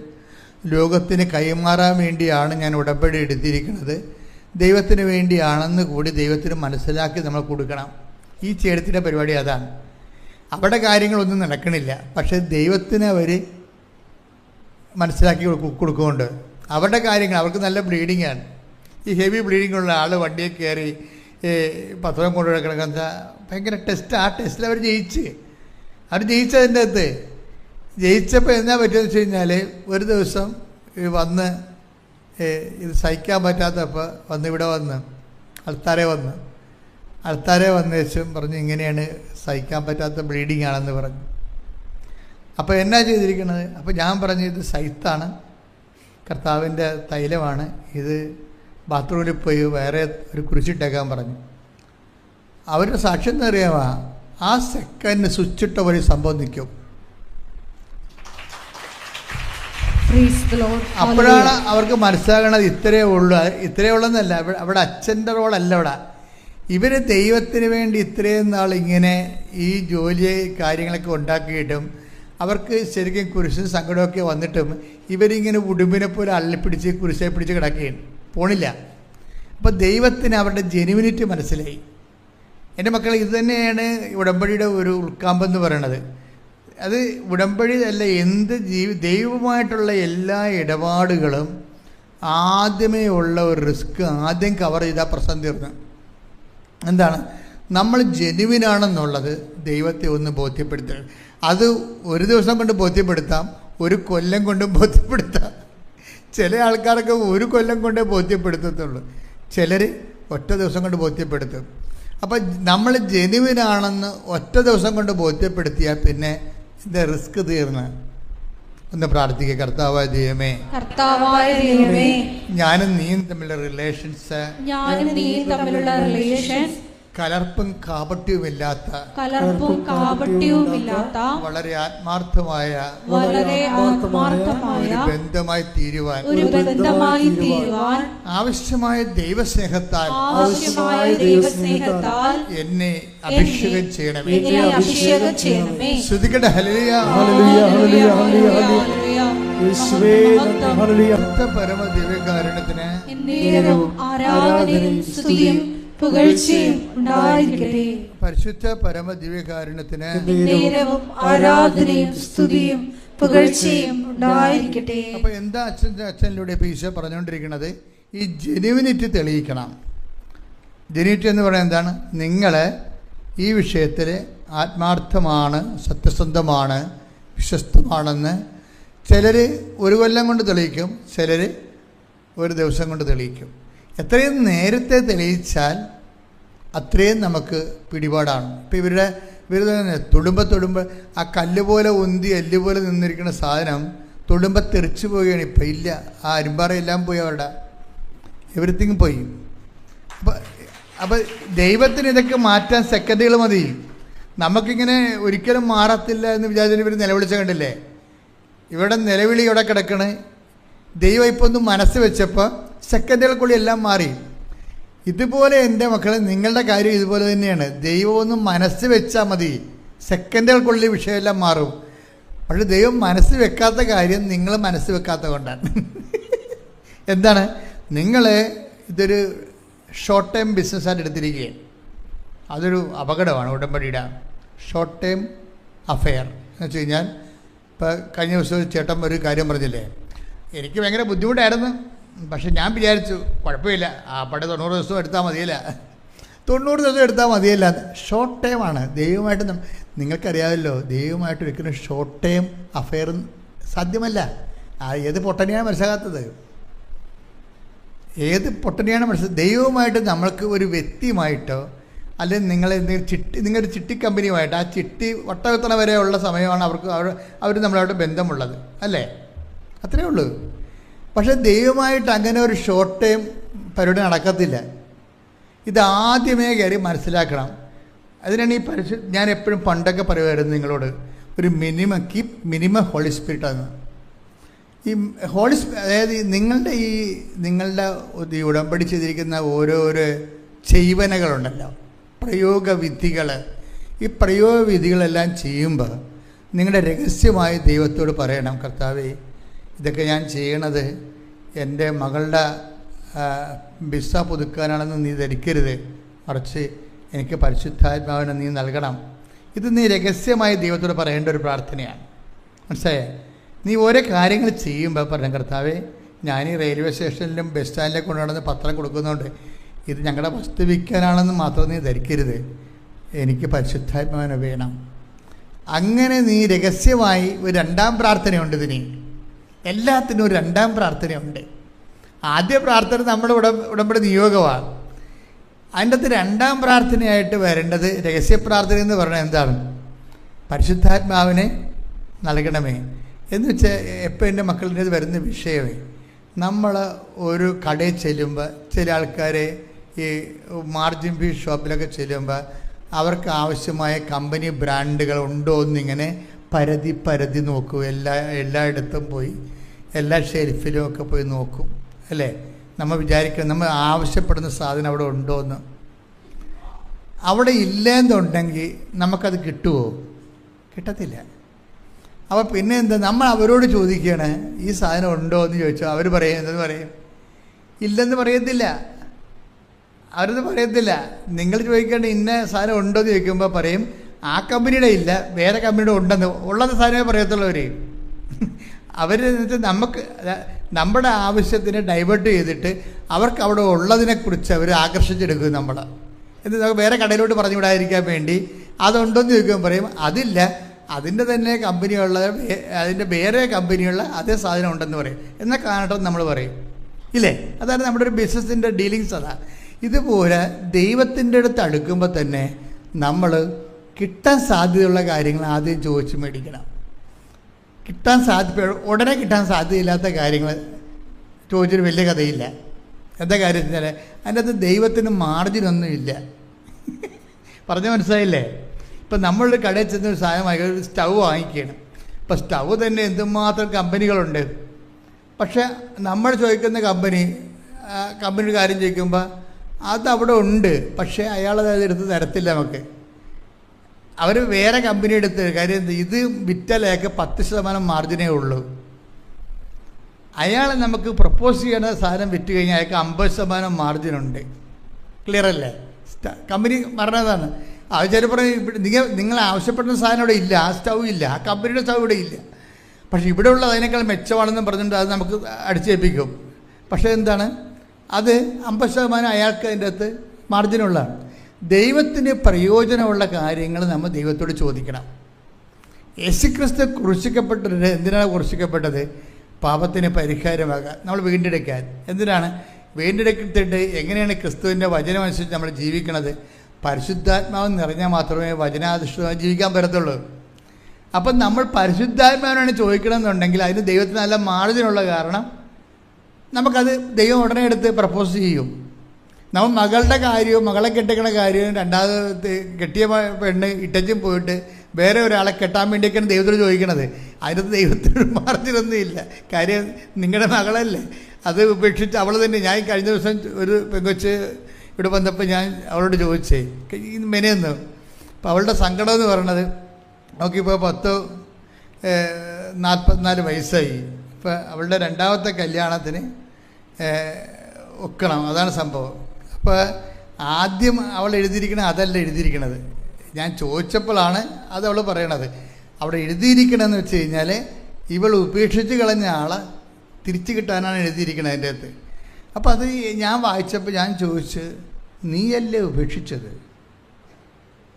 ലോകത്തിന് കൈമാറാൻ വേണ്ടിയാണ് ഞാൻ ഉടമ്പടി എടുത്തിരിക്കുന്നത്. ദൈവത്തിന് വേണ്ടിയാണെന്ന് കൂടി ദൈവത്തിന് മനസ്സിലാക്കി നമ്മൾ കൊടുക്കണം. ഈ ചേടത്തിൻ്റെ പരിപാടി അതാണ്. അവിടെ കാര്യങ്ങളൊന്നും നടക്കണില്ല, പക്ഷേ ദൈവത്തിന് അവർ മനസ്സിലാക്കി കൊടുക്കുന്നുണ്ട്. അവരുടെ കാര്യങ്ങൾ അവർക്ക് നല്ല ബ്ലീഡിങ്ങാണ്. ഈ ഹെവി ബ്ലീഡിങ്ങുള്ള ആൾ വണ്ടിയിൽ കയറി പത്രം കൊണ്ടു കിടക്കുന്ന ഭയങ്കര ടെസ്റ്റ്. ആ ടെസ്റ്റിൽ അവർ ജയിച്ചതിൻ്റെ അകത്ത് ജയിച്ചപ്പോൾ എന്നാ പറ്റുമെന്ന് വെച്ച് കഴിഞ്ഞാൽ, ഒരു ദിവസം വന്ന് ഇത് സഹിക്കാൻ പറ്റാത്തപ്പോൾ ഇവിടെ വന്ന് അൾത്താരെ വന്ന ശേഷം പറഞ്ഞു ഇങ്ങനെയാണ്, സഹിക്കാൻ പറ്റാത്ത ബ്ലീഡിങ് ആണെന്ന് പറഞ്ഞു. അപ്പോൾ എന്നാ ചെയ്തിരിക്കുന്നത്? അപ്പോൾ ഞാൻ പറഞ്ഞു ഇത് സൈത്താണ്, കർത്താവിൻ്റെ തൈലമാണ്, ഇത് ബാത്റൂമിൽ പോയി വേറെ ഒരു കുരിശിട്ടേക്കാൻ പറഞ്ഞു. അവരുടെ സാക്ഷ്യം എന്ന് അറിയാമോ, ആ സെക്കൻഡ് സ്വിച്ചിട്ട ഒരു സംഭവം നിൽക്കും. അപ്പോഴാണ് അവർക്ക് മനസ്സിലാകണത് ഇത്രയേ ഉള്ളെന്നല്ല. അവിടെ അച്ഛൻ്റെ റോളല്ല. ഇവർ ദൈവത്തിന് വേണ്ടി ഇത്രയും നാൾ ഇങ്ങനെ ഈ ജോലി കാര്യങ്ങളൊക്കെ ഉണ്ടാക്കിയിട്ടും അവർക്ക് ശരിക്കും കുരിശും സങ്കടമൊക്കെ വന്നിട്ടും ഇവരിങ്ങനെ ഉടുമ്പിനെ പോലെ അള്ളിപ്പിടിച്ച് കുരിശെ പിടിച്ച് കിടക്കുകയാണ്, പോണില്ല. അപ്പോൾ ദൈവത്തിന് അവരുടെ ജെനുവിനിറ്റി മനസ്സിലായി. എൻ്റെ മക്കൾ, ഇത് തന്നെയാണ് ഉടമ്പടിയുടെ ഒരു ഉൾക്കാമ്പെന്ന് പറയണത്. അത് ഉടമ്പടി അല്ല, ദൈവവുമായിട്ടുള്ള എല്ലാ ഇടപാടുകളും ആദ്യമേ ഉള്ള ഒരു റിസ്ക് ആദ്യം കവർ ചെയ്താൽ പ്രശ്നം തീർന്നു. എന്താണ്? നമ്മൾ ജെനുവിനാണെന്നുള്ളത് ദൈവത്തെ ഒന്ന് ബോധ്യപ്പെടുത്തുക. അത് ഒരു ദിവസം കൊണ്ട് ബോധ്യപ്പെടുത്താം, ഒരു കൊല്ലം കൊണ്ടും ബോധ്യപ്പെടുത്താം. ചില ആൾക്കാരൊക്കെ ഒരു കൊല്ലം കൊണ്ടേ ബോധ്യപ്പെടുത്തത്തുള്ളൂ, ചിലർ ഒറ്റ ദിവസം കൊണ്ട് ബോധ്യപ്പെടുത്തും. അപ്പം നമ്മൾ ജെനുവിനാണെന്ന് ഒറ്റ ദിവസം കൊണ്ട് ബോധ്യപ്പെടുത്തിയാൽ പിന്നെ ഇതിൻ്റെ റിസ്ക് തീർന്ന്. ഒന്ന് പ്രാർത്ഥിക്കുക. കർത്താവായ ദൈവമേ, കർത്താവായ ദൈവമേ, ഞാനും നീയും തമ്മിലുള്ള റിലേഷൻസ് കലർപ്പും കാപട്യവുമില്ലാത്ത വളരെ ആത്മാർത്ഥമായ ഒരു ബന്ധമായി തീരുവാൻ ആവശ്യമായ ദൈവസ്നേഹത്താൽ എന്നെ അഭിഷേകം ചെയ്യണമേ. ശ്രുതിക്കട്ടെ. ഹല്ലേലൂയ, ഹല്ലേലൂയ, ഹല്ലേലൂയ. പരമ ദിവ്യകാരുണ്യത്തിന് ആരാധനയും സ്തുതിയും പുകഴ്ചയും ഉണ്ടായിരിക്കട്ടെ. പരിശുദ്ധ പരമ ദിവ്യകാരുണ്യത്തിന് ആരാധനയും സ്തുതിയും പുകഴ്ചയും ഉണ്ടായിരിക്കട്ടെ. അപ്പൊ എന്താ അച്ഛനിലൂടെ ഇപ്പൊ ഈശോ പറഞ്ഞുകൊണ്ടിരിക്കുന്നത്? ഈ ജെനുവിനിറ്റി തെളിയിക്കണം. ജെനുവിനിറ്റി എന്ന് പറയുന്നത് എന്താണ്? നിങ്ങൾ ഈ വിഷയത്തിൽ ആത്മാർത്ഥമാണ്, സത്യസന്ധമാണ്, വിശ്വസ്തമാണെന്ന് ചിലർ ഒരു കൊല്ലം കൊണ്ട് തെളിയിക്കും, ചിലർ ഒരു ദിവസം കൊണ്ട് തെളിയിക്കും. എത്രയും നേരത്തെ തെളിയിച്ചാൽ അത്രയും നമുക്ക് പിടിപാടാണ്. ഇപ്പം ഇവർ തൊടുമ്പോൾ ആ കല്ല് പോലെ ഉന്തി എല്ല് പോലെ നിന്നിരിക്കുന്ന സാധനം തൊടുമ്പോൾ തെറിച്ചു പോവുകയാണ്. ഇപ്പം ഇല്ല, ആ അരുമ്പാറയെല്ലാം പോയി, അവരുടെ എവരിത്തിങ് പോയി. അപ്പം ദൈവത്തിന് ഇതൊക്കെ മാറ്റാൻ സെക്കൻഡുകൾ മതി. നമുക്കിങ്ങനെ ഒരിക്കലും മാറത്തില്ല എന്ന് വിചാരിച്ചിട്ട് ഇവർ നിലവിളിച്ച കണ്ടില്ലേ? ഇവിടെ നിലവിളി ഇവിടെ കിടക്കണേ. ദൈവം ഇപ്പോൾ ഒന്ന് മനസ്സ് വെച്ചപ്പോൾ സെക്കൻഡുകൾക്കുള്ളിൽ എല്ലാം മാറി. ഇതുപോലെ എൻ്റെ മക്കളെ, നിങ്ങളുടെ കാര്യം ഇതുപോലെ തന്നെയാണ്. ദൈവം ഒന്ന് മനസ്സ് വെച്ചാൽ മതി, സെക്കൻഡുകൾക്കുള്ളിൽ വിഷയമെല്ലാം മാറും. പക്ഷെ ദൈവം മനസ്സ് വെക്കാത്ത കാര്യം നിങ്ങൾ മനസ്സ് വെക്കാത്ത കൊണ്ടാണ്. എന്താണ്? നിങ്ങൾ ഇതൊരു ഷോർട്ട് ടൈം ബിസിനസ്സായിട്ട് എടുത്തിരിക്കുകയാണ്. അതൊരു അപകടമാണ്. ഉടമ്പടിയുടെ ഷോർട്ട് ടൈം അഫെയർ എന്ന് വെച്ച് കഴിഞ്ഞാൽ, ഇപ്പോൾ കഴിഞ്ഞ ദിവസം ചേട്ടൻ ഒരു കാര്യം പറഞ്ഞില്ലേ, എനിക്ക് ഭയങ്കര ബുദ്ധിമുട്ടായിരുന്നു, പക്ഷെ ഞാൻ വിചാരിച്ചു കുഴപ്പമില്ല, ആ പടം 90 ദിവസം എടുത്താൽ മതിയല്ല, 90 ദിവസം എടുത്താൽ മതിയല്ല. ഷോർട്ട് ടൈമാണ്. ദൈവമായിട്ട് നിങ്ങൾക്കറിയാമല്ലോ, ദൈവമായിട്ട് ഒരിക്കലും ഷോർട്ട് ടൈം അഫെയർ സാധ്യമല്ല. ഏത് പൊട്ടനെയാണ് മനസ്സിലാകാത്തത്? ഏത് പൊട്ടനെയാണ് മനസ്സിലാക്കുക? ദൈവവുമായിട്ട് നമ്മൾക്ക് ഒരു വ്യക്തിയുമായിട്ടോ അല്ലെങ്കിൽ നിങ്ങളുടെ ചിട്ടി കമ്പനിയുമായിട്ട്, ആ ചിട്ടി വട്ടവെത്തണ വരെയുള്ള സമയമാണ് അവർ നമ്മളായിട്ട് ബന്ധമുള്ളത്, അല്ലേ? അത്രയേ ഉള്ളൂ. പക്ഷെ ദൈവമായിട്ട് അങ്ങനെ ഒരു ഷോർട്ട് ടൈം പരിപാടി നടക്കത്തില്ല. ഇതാദ്യമേ കയറി മനസ്സിലാക്കണം. അതിനാണ് ഞാൻ എപ്പോഴും പണ്ടൊക്കെ പറയുമായിരുന്നു നിങ്ങളോട്, ഒരു മിനിമം ഹോളി സ്പിരിറ്റാണ്. ഈ ഹോളി അതായത് നിങ്ങളുടെ ഉടമ്പടി ചെയ്തിരിക്കുന്ന ഓരോരോ ചെയ്വനകളുണ്ടല്ലോ, പ്രയോഗവിധികൾ. ഈ പ്രയോഗവിധികളെല്ലാം ചെയ്യുമ്പോൾ നിങ്ങളുടെ രഹസ്യമായി ദൈവത്തോട് പറയണം, കർത്താവേ, ഇതൊക്കെ ഞാൻ ചെയ്യണത് എൻ്റെ മകളുടെ വിസ പുതുക്കാനാണെന്ന് നീ ധരിക്കരുത്, മറിച്ച് എനിക്ക് പരിശുദ്ധാത്മാവിനെ നീ നൽകണം. ഇത് നീ രഹസ്യമായി ദൈവത്തോട് പറയേണ്ട ഒരു പ്രാർത്ഥനയാണ്. മനസ്സിലായേ? നീ ഓരോ കാര്യങ്ങൾ ചെയ്യുമ്പോൾ പറയാം, കർത്താവേ, ഞാൻ ഈ റെയിൽവേ സ്റ്റേഷനിലും ബസ് സ്റ്റാൻഡിലേക്ക് കൊണ്ടുവന്ന് പത്രം കൊടുക്കുന്നുണ്ട്, ഇത് ഞങ്ങളുടെ വസ്തു വിൽക്കാനാണെന്ന് മാത്രം നീ ധരിക്കരുത്, എനിക്ക് പരിശുദ്ധാത്മാവിനെ വേണം. അങ്ങനെ നീ രഹസ്യമായി ഒരു രണ്ടാം പ്രാർത്ഥനയുണ്ട്. ഇതിന് എല്ലാത്തിനും ഒരു രണ്ടാം പ്രാർത്ഥനയുണ്ട്. ആദ്യ പ്രാർത്ഥന നമ്മുടെ ഉടമ്പടി നിയോഗമാണ്. അതിൻ്റെ അകത്ത് രണ്ടാം പ്രാർത്ഥനയായിട്ട് വരേണ്ടത് രഹസ്യ പ്രാർത്ഥന എന്ന് പറഞ്ഞാൽ എന്താണ്? പരിശുദ്ധാത്മാവിനെ നൽകണമേ എന്ന് വെച്ചാൽ, എപ്പോൾ എൻ്റെ മക്കളുടെ വരുന്ന വിഷയമേ, നമ്മൾ ഒരു കടയിൽ ചെല്ലുമ്പോൾ ചില ആൾക്കാരെ ഈ മാർജിൻ ഫീ ഷോപ്പിലൊക്കെ ചെല്ലുമ്പോൾ അവർക്ക് ആവശ്യമായ കമ്പനി ബ്രാൻഡുകൾ ഉണ്ടോ എന്നിങ്ങനെ പരതി നോക്കും. എല്ലായിടത്തും പോയി എല്ലാ ഷെൽഫിലും ഒക്കെ പോയി നോക്കും, അല്ലേ? നമ്മൾ വിചാരിക്കണം നമ്മൾ ആവശ്യപ്പെടുന്ന സാധനം അവിടെ ഉണ്ടോ എന്ന്. അവിടെ ഇല്ലെന്നുണ്ടെങ്കിൽ നമുക്കത് കിട്ടുമോ? കിട്ടത്തില്ല. അപ്പോൾ പിന്നെ എന്താ, നമ്മൾ അവരോട് ചോദിക്കുകയാണ്, ഈ സാധനം ഉണ്ടോ എന്ന് ചോദിച്ചാൽ അവർ പറയും, എന്തെന്ന് പറയും? ഇല്ലെന്ന് പറയത്തില്ല. അവരൊന്നും പറയത്തില്ല. നിങ്ങൾ ചോദിക്കേണ്ട ഇന്ന സാധനം ഉണ്ടോ എന്ന് ചോദിക്കുമ്പോൾ പറയും, ആ കമ്പനിയുടെ ഇല്ല, വേറെ കമ്പനിയുടെ ഉണ്ടെന്ന്. ഉള്ളത് സാധനമേ പറയത്തുള്ളവർ. അവർ നമുക്ക് നമ്മുടെ ആവശ്യത്തിന് ഡൈവേർട്ട് ചെയ്തിട്ട് അവർക്ക് അവിടെ ഉള്ളതിനെക്കുറിച്ച് അവർ ആകർഷിച്ചെടുക്കും നമ്മളെ. എന്നിട്ട് നമുക്ക് വേറെ കടയിലോട്ട് പറഞ്ഞു വിടാതിരിക്കാൻ വേണ്ടി അതുണ്ടോയെന്ന് ചോദിക്കുമ്പോൾ പറയും, അതില്ല, അതിൻ്റെ തന്നെ കമ്പനിയുള്ള, അതിൻ്റെ വേറെ കമ്പനിയുള്ള അതേ സാധനം ഉണ്ടെന്ന് പറയും. എന്നാൽ കാണട്ടെ നമ്മൾ പറയും, ഇല്ലേ? അതാണ് നമ്മുടെ ഒരു ബിസിനസ്സിൻ്റെ ഡീലിങ്സ്. അതാ ഇതുപോലെ ദൈവത്തിൻ്റെ അടുത്ത് അടുക്കുമ്പോൾ തന്നെ നമ്മൾ കിട്ടാൻ സാധ്യതയുള്ള കാര്യങ്ങൾ ആദ്യം ചോദിച്ച് മേടിക്കണം. ഉടനെ കിട്ടാൻ സാധ്യതയില്ലാത്ത കാര്യങ്ങൾ ചോദിച്ചൊരു വലിയ കഥയില്ല. എന്താ കാര്യം വെച്ചാൽ അതിൻ്റെ അകത്ത് ദൈവത്തിന് മാർജിനൊന്നുമില്ല. പറഞ്ഞ മനസ്സിലായില്ലേ? ഇപ്പം നമ്മളൊരു കടയിൽ ചെന്നൊരു സാധനം വാങ്ങിക്കുക, ഒരു സ്റ്റൗ വാങ്ങിക്കുകയാണ്. ഇപ്പം സ്റ്റൗ തന്നെ എന്തുമാത്രം കമ്പനികളുണ്ട്. പക്ഷെ നമ്മൾ ചോദിക്കുന്ന കമ്പനിയുടെ കാര്യം ചോദിക്കുമ്പോൾ അതവിടെ ഉണ്ട്, പക്ഷേ അയാളത് എടുത്ത് തരത്തില്ല നമുക്ക്. അവർ വേറെ കമ്പനി എടുത്ത് കാര്യം ഇത് വിറ്റാലേക്ക് 10% മാർജിനേ ഉള്ളൂ. അയാൾ നമുക്ക് പ്രപ്പോസ് ചെയ്യുന്ന സാധനം വിറ്റ് കഴിഞ്ഞാൽ അയാൾക്ക് 50% മാർജിനുണ്ട്. ക്ലിയർ അല്ലേ? കമ്പനി പറഞ്ഞതാണ്. അത് ചിലപ്പോൾ നിങ്ങൾ ആവശ്യപ്പെടുന്ന സാധനം ഇവിടെ ഇല്ല, ആ സ്റ്റൗ ഇല്ല, ആ കമ്പനിയുടെ സ്റ്റൗ ഇവിടെ ഇല്ല. പക്ഷേ ഇവിടെ ഉള്ളത് അതിനേക്കാൾ മെച്ചമാണെന്ന് പറഞ്ഞിട്ട് അത് നമുക്ക് അടിച്ചേൽപ്പിക്കും. പക്ഷേ എന്താണ്, അത് 50% അയാൾക്ക് അതിൻ്റെ അകത്ത് മാർജിനുള്ളതാണ്. ദൈവത്തിന് പ്രയോജനമുള്ള കാര്യങ്ങൾ നമ്മൾ ദൈവത്തോട് ചോദിക്കണം. യേശുക്രിസ്തു ക്രൂശിക്കപ്പെട്ടത് എന്തിനാണ് ക്രൂശിക്കപ്പെട്ടത്? പാപത്തിന് പരിഹാരമാകാൻ, നമ്മൾ വീണ്ടെടുക്കാൻ. എന്തിനാണ് വീണ്ടെടുത്തിട്ട് എങ്ങനെയാണ് ക്രിസ്തുവിൻ്റെ വചനമനുസരിച്ച് നമ്മൾ ജീവിക്കണത്? പരിശുദ്ധാത്മാവ് നിറഞ്ഞാൽ മാത്രമേ വചനാധിഷ്ഠിതമായി ജീവിക്കാൻ പറ്റത്തുള്ളൂ. അപ്പം നമ്മൾ പരിശുദ്ധാത്മാവിനാണ് ചോദിക്കണമെന്നുണ്ടെങ്കിൽ അതിന് ദൈവത്തിന് നല്ല മാർജിനുള്ള കാരണം നമുക്കത് ദൈവം ഉടനെ എടുത്ത് പ്രപ്പോസ് ചെയ്യും. നമ്മൾ മകളുടെ കാര്യവും മകളെ കെട്ടിക്കണ കാര്യവും രണ്ടാമത് കെട്ടിയ പെണ്ണ് ഇട്ടച്ചും പോയിട്ട് വേറെ ഒരാളെ കെട്ടാൻ വേണ്ടിയൊക്കെയാണ് ദൈവത്തോട് ചോദിക്കണത്. അതിനകത്ത് ദൈവത്തിന് മാർജിനൊന്നും ഇല്ല. കാര്യം നിങ്ങളുടെ മകളല്ലേ, അത് ഉപേക്ഷിച്ച് അവൾ തന്നെ. ഞാൻ കഴിഞ്ഞ ദിവസം ഒരു പെങ്കൊച്ച് ഇവിടെ വന്നപ്പോൾ ഞാൻ അവളോട് ചോദിച്ചേ ഈ മെനയെന്ന്. അപ്പോൾ അവളുടെ സങ്കടം എന്ന് പറയണത് നോക്കിയപ്പോൾ 44 വയസ്സായി. ഇപ്പോൾ അവളുടെ രണ്ടാമത്തെ കല്യാണത്തിന് ഒക്കണം, അതാണ് സംഭവം. അപ്പോൾ ആദ്യം അവൾ എഴുതിയിരിക്കണത് അതല്ല എഴുതിയിരിക്കണത്. ഞാൻ ചോദിച്ചപ്പോഴാണ് അത് അവൾ പറയണത്. അവിടെ എഴുതിയിരിക്കണമെന്ന് വെച്ച് കഴിഞ്ഞാൽ ഇവൾ ഉപേക്ഷിച്ച് കളഞ്ഞ ആളെ തിരിച്ചു കിട്ടാനാണ് എഴുതിയിരിക്കണത് അതിൻ്റെ അകത്ത്. അപ്പോൾ അത് ഞാൻ വായിച്ചപ്പോൾ ഞാൻ ചോദിച്ച്, നീയല്ലേ ഉപേക്ഷിച്ചത്?